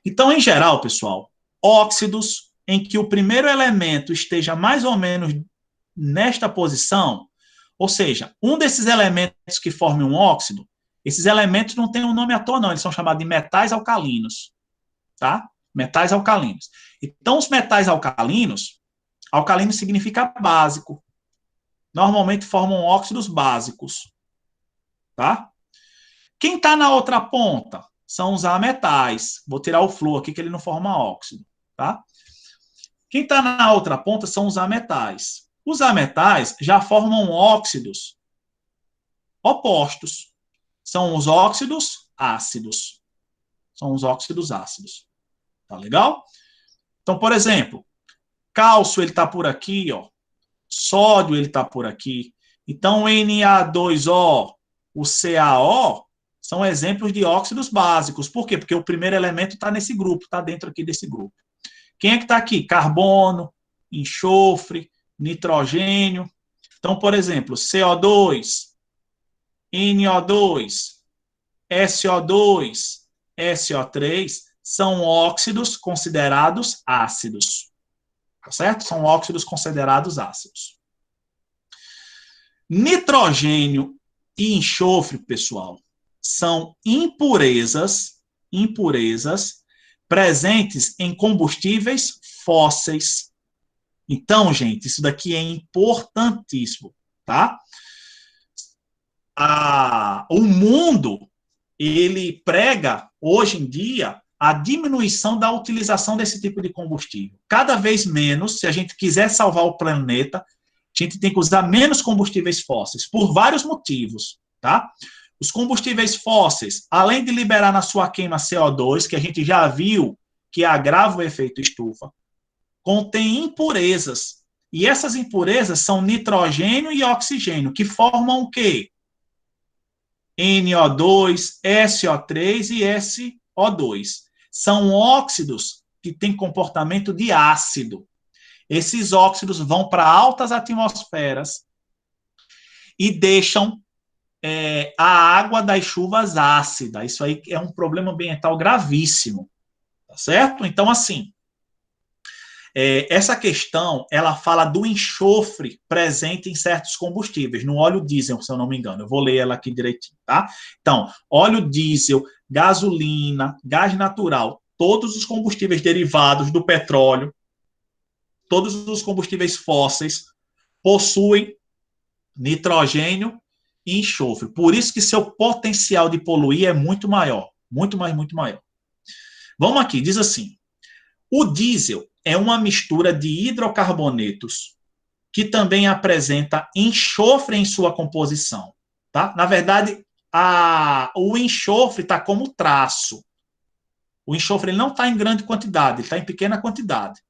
S1: Então, em geral, pessoal, óxidos em que o primeiro elemento esteja mais ou menos nesta posição, ou seja, um desses elementos que formem um óxido, esses elementos não têm um nome à toa, não. Eles são chamados de metais alcalinos. Tá? Metais alcalinos. Então, os metais alcalinos, alcalino significa básico. Normalmente formam óxidos básicos. Tá? Quem está na outra ponta são os ametais. Vou tirar o flúor aqui, que ele não forma óxido. Tá? Quem está na outra ponta são os ametais. Os ametais já formam óxidos opostos. São os óxidos ácidos. São os óxidos ácidos. Tá legal? Então, por exemplo, cálcio, ele está por aqui, ó. Sódio, ele está por aqui. Então, o Na2O, o CaO, são exemplos de óxidos básicos. Por quê? Porque o primeiro elemento está nesse grupo, está dentro aqui desse grupo. Quem é que está aqui? Carbono, enxofre, nitrogênio. Então, por exemplo, CO2, NO2, SO2, SO3 são óxidos considerados ácidos. Tá certo? São óxidos considerados ácidos. Nitrogênio e enxofre, pessoal, são impurezas presentes em combustíveis fósseis. Então, gente, isso daqui é importantíssimo, tá? O mundo, ele prega, hoje em dia, a diminuição da utilização desse tipo de combustível. Cada vez menos, se a gente quiser salvar o planeta, a gente tem que usar menos combustíveis fósseis, por vários motivos, tá? Os combustíveis fósseis, além de liberar na sua queima CO2, que a gente já viu que agrava o efeito estufa, contém impurezas. E essas impurezas são nitrogênio e oxigênio, que formam o quê? NO2, SO3 e SO2. São óxidos que têm comportamento de ácido. Esses óxidos vão para altas atmosferas e deixam a água das chuvas ácida. Isso aí é um problema ambiental gravíssimo. Tá certo? Então, assim, essa questão, ela fala do enxofre presente em certos combustíveis, no óleo diesel, se eu não me engano. Eu vou ler ela aqui direitinho, tá? Então, óleo diesel, gasolina, gás natural, todos os combustíveis derivados do petróleo, todos os combustíveis fósseis possuem nitrogênio e enxofre. Por isso que seu potencial de poluir é muito maior. Muito maior. Vamos aqui, diz assim. O diesel é uma mistura de hidrocarbonetos que também apresenta enxofre em sua composição. Tá? Na verdade, o enxofre está como traço. O enxofre ele não está em grande quantidade, ele está em pequena quantidade.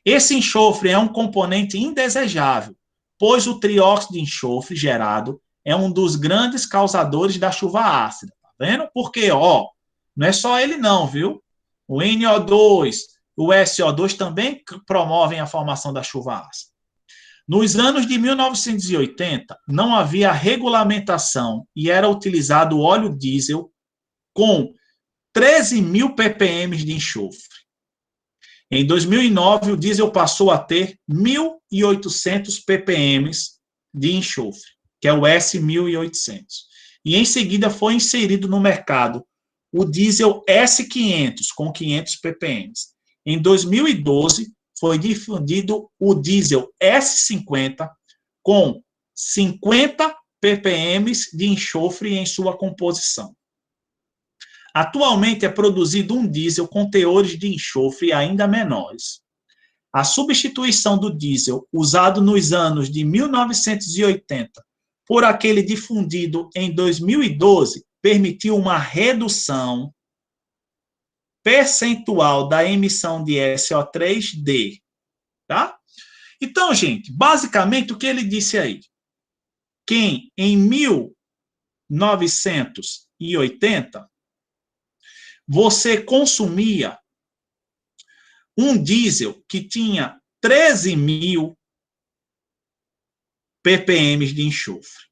S1: Esse enxofre é um componente indesejável, pois o trióxido de enxofre gerado é um dos grandes causadores da chuva ácida. Tá vendo? Porque, não é só ele não, viu? O NO2, o SO2 também promovem a formação da chuva ácida. Nos anos de 1980, não havia regulamentação e era utilizado o óleo diesel com 13.000 ppm de enxofre. Em 2009, o diesel passou a ter 1.800 ppm de enxofre, que é o S1800. E em seguida foi inserido no mercado o diesel S500, com 500 ppm. Em 2012, foi difundido o diesel S50, com 50 ppm de enxofre em sua composição. Atualmente é produzido um diesel com teores de enxofre ainda menores. A substituição do diesel usado nos anos de 1980 por aquele difundido em 2012 permitiu uma redução percentual da emissão de SO3 tá? Então, gente, basicamente o que ele disse aí? Quem em 1980 você consumia um diesel que tinha 13.000 ppm de enxofre,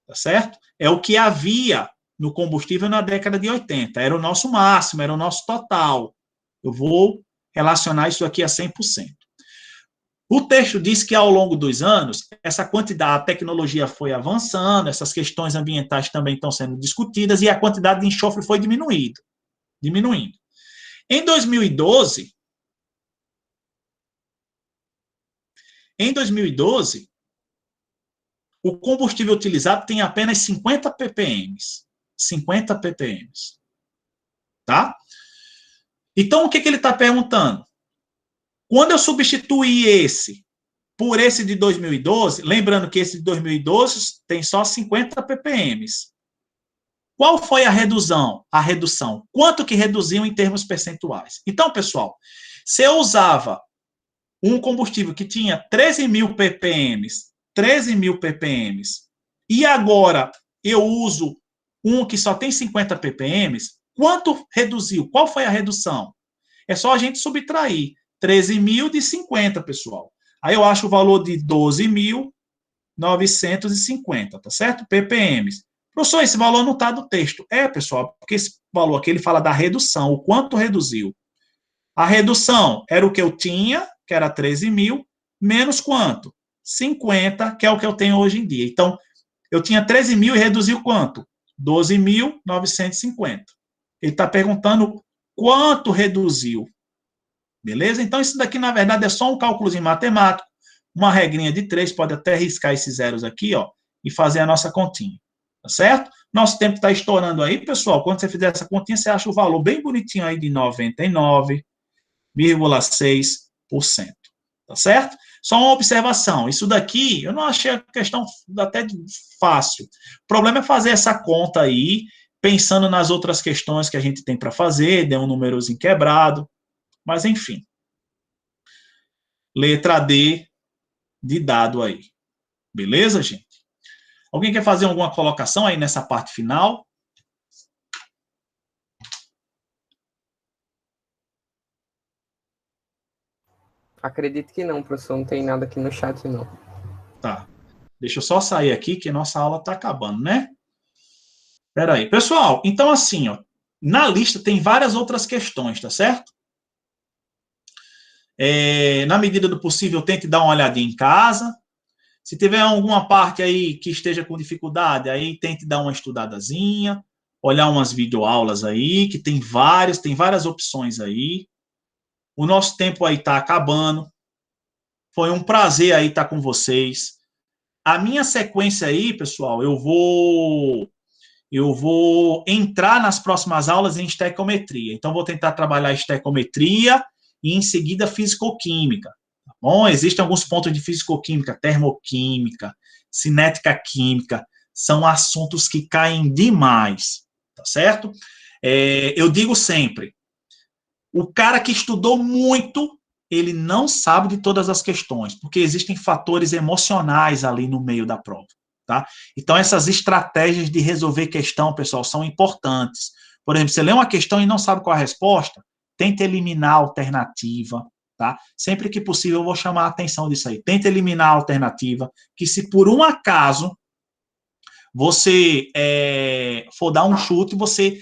S1: tá certo? É o que havia no combustível na década de 80, era o nosso máximo, era o nosso total. Eu vou relacionar isso aqui a 100%. O texto diz que ao longo dos anos, essa quantidade, a tecnologia foi avançando, essas questões ambientais também estão sendo discutidas e a quantidade de enxofre foi diminuindo. Em 2012, o combustível utilizado tem apenas 50 ppm. 50 ppm. Tá? Então, o que ele está perguntando? Quando eu substituir esse por esse de 2012, lembrando que esse de 2012 tem só 50 ppm. Qual foi a redução? Quanto que reduziu em termos percentuais? Então, pessoal, se eu usava um combustível que tinha 13.000 ppm, e agora eu uso um que só tem 50 ppm, quanto reduziu? Qual foi a redução? É só a gente subtrair 13.000 de 50, pessoal. Aí eu acho o valor de 12.950, tá certo? ppm. Professor, esse valor não está do texto. É, pessoal, porque esse valor aqui ele fala da redução, o quanto reduziu. A redução era o que eu tinha, que era 13.000, menos quanto? 50, que é o que eu tenho hoje em dia. Então, eu tinha 13.000 e reduziu quanto? 12.950. Ele está perguntando quanto reduziu. Beleza? Então, isso daqui, na verdade, é só um cálculozinho matemático, uma regrinha de 3, pode até riscar esses zeros aqui, ó, e fazer a nossa continha. Tá certo? Nosso tempo está estourando aí, pessoal. Quando você fizer essa continha, você acha o valor bem bonitinho aí de 99,6%. Tá certo? Só uma observação. Isso daqui, eu não achei a questão até fácil. O problema é fazer essa conta aí, pensando nas outras questões que a gente tem para fazer, deu um númerozinho quebrado. Mas, enfim. Letra D de dado aí. Beleza, gente? Alguém quer fazer alguma colocação aí nessa parte final?
S2: Acredito que não, professor. Não tem nada aqui no chat, não.
S1: Tá. Deixa eu só sair aqui, que nossa aula está acabando, né? Espera aí. Pessoal, então assim, ó, na lista tem várias outras questões, tá certo? Na medida do possível, tente dar uma olhadinha em casa. Se tiver alguma parte aí que esteja com dificuldade, aí tente dar uma estudadazinha, olhar umas videoaulas aí, que tem várias opções aí. O nosso tempo aí está acabando. Foi um prazer aí estar com vocês. A minha sequência aí, pessoal, eu vou entrar nas próximas aulas em estequiometria. Então, vou tentar trabalhar estequiometria e, em seguida, fisicoquímica. Tá bom? Existem alguns pontos de fisicoquímica, termoquímica, cinética química, são assuntos que caem demais, tá certo? Eu digo sempre, o cara que estudou muito, ele não sabe de todas as questões, porque existem fatores emocionais ali no meio da prova, tá? Então, essas estratégias de resolver questão, pessoal, são importantes. Por exemplo, você lê uma questão e não sabe qual a resposta, tenta eliminar a alternativa, tá? Sempre que possível eu vou chamar a atenção disso aí. Tenta eliminar a alternativa, que se por um acaso você for dar um chute, você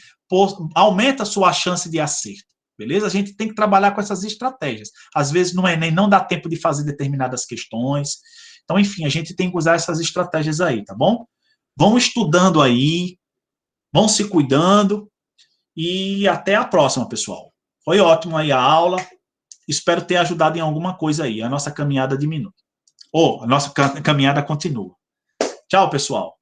S1: aumenta a sua chance de acerto, beleza? A gente tem que trabalhar com essas estratégias. Às vezes no Enem não dá tempo de fazer determinadas questões. Então, enfim, a gente tem que usar essas estratégias aí, tá bom? Vão estudando aí, vão se cuidando e até a próxima, pessoal. Foi ótimo aí a aula. Espero ter ajudado em alguma coisa aí. A nossa caminhada diminui. A nossa caminhada continua. Tchau, pessoal.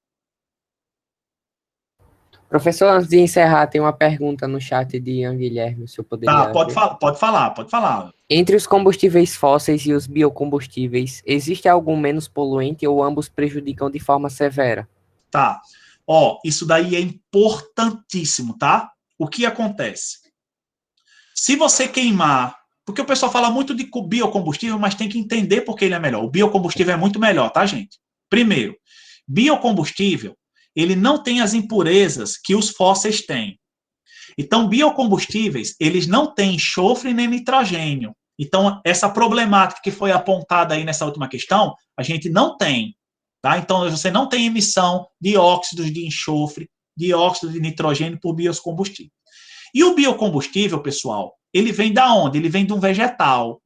S2: Professor, antes de encerrar, tem uma pergunta no chat de Ian Guilherme, se eu poderia...
S1: Tá, pode falar.
S2: Entre os combustíveis fósseis e os biocombustíveis, existe algum menos poluente ou ambos prejudicam de forma severa?
S1: Tá. Isso daí é importantíssimo, tá? O que acontece? Se você queimar... Porque o pessoal fala muito de biocombustível, mas tem que entender por que ele é melhor. O biocombustível é muito melhor, tá, gente? Primeiro, biocombustível, ele não tem as impurezas que os fósseis têm. Então, biocombustíveis, eles não têm enxofre nem nitrogênio. Então, essa problemática que foi apontada aí nessa última questão, a gente não tem, tá? Então, você não tem emissão de óxidos de enxofre, de óxido de nitrogênio por biocombustível. E o biocombustível, pessoal, ele vem da onde? Ele vem de um vegetal.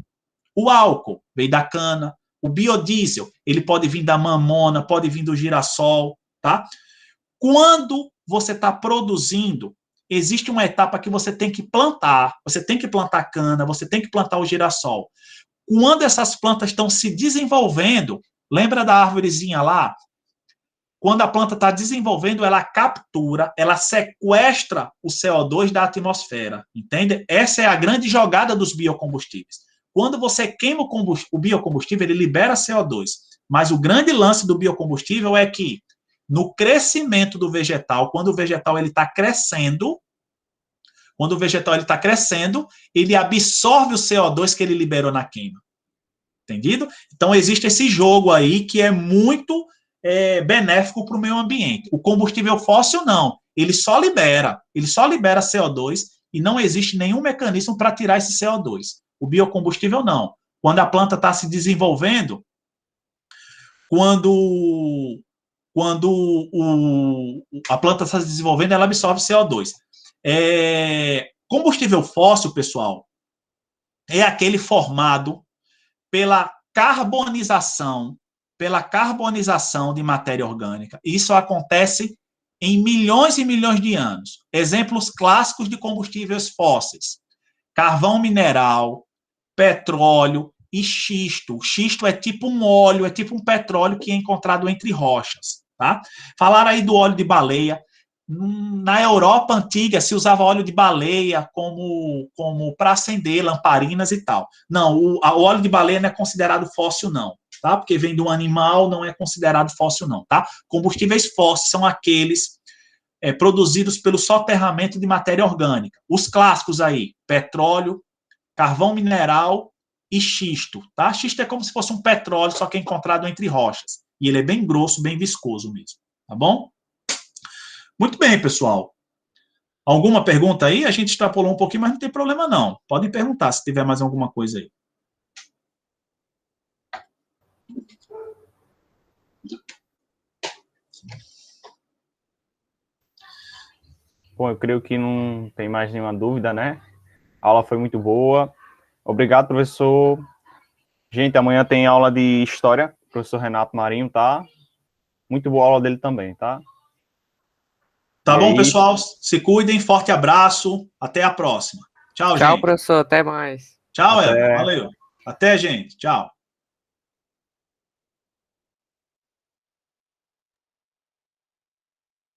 S1: O álcool vem da cana. O biodiesel, ele pode vir da mamona, pode vir do girassol, tá? Quando você está produzindo, existe uma etapa que você tem que plantar. Você tem que plantar cana, você tem que plantar o girassol. Quando essas plantas estão se desenvolvendo, lembra da árvorezinha lá? Quando a planta está desenvolvendo, ela captura, ela sequestra o CO2 da atmosfera, entende? Essa é a grande jogada dos biocombustíveis. Quando você queima o biocombustível, ele libera CO2. Mas o grande lance do biocombustível é que, no crescimento do vegetal, quando o vegetal está crescendo, ele absorve o CO2 que ele liberou na queima. Entendido? Então, existe esse jogo aí que é muito benéfico para o meio ambiente. O combustível fóssil, não. Ele só libera CO2 e não existe nenhum mecanismo para tirar esse CO2. O biocombustível, não. Quando a planta está se desenvolvendo, quando a planta está se desenvolvendo, ela absorve CO2. Combustível fóssil, pessoal, é aquele formado pela carbonização de matéria orgânica. Isso acontece em milhões e milhões de anos. Exemplos clássicos de combustíveis fósseis: carvão mineral, petróleo e xisto. O xisto é tipo um óleo, é tipo um petróleo que é encontrado entre rochas, tá? Falaram aí do óleo de baleia. Na Europa antiga se usava óleo de baleia como para acender lamparinas e tal. Não, o óleo de baleia não é considerado fóssil, não, tá? Porque vem de um animal, não é considerado fóssil, não, tá? Combustíveis fósseis são aqueles produzidos pelo soterramento de matéria orgânica. Os clássicos aí: petróleo, carvão mineral e xisto, tá? Xisto é como se fosse um petróleo, só que é encontrado entre rochas. E ele é bem grosso, bem viscoso mesmo, tá bom? Muito bem, pessoal. Alguma pergunta aí? A gente extrapolou um pouquinho, mas não tem problema não. Podem perguntar se tiver mais alguma coisa aí.
S6: Bom, eu creio que não tem mais nenhuma dúvida, né? A aula foi muito boa. Obrigado, professor. Gente, amanhã tem aula de História, professor Renato Marinho, tá? Muito boa aula dele também, tá?
S1: Tá bom, pessoal? Se cuidem, forte abraço, até a próxima. Tchau, gente.
S2: Tchau, professor, até mais.
S1: Tchau, Eva, valeu. Até, gente, tchau.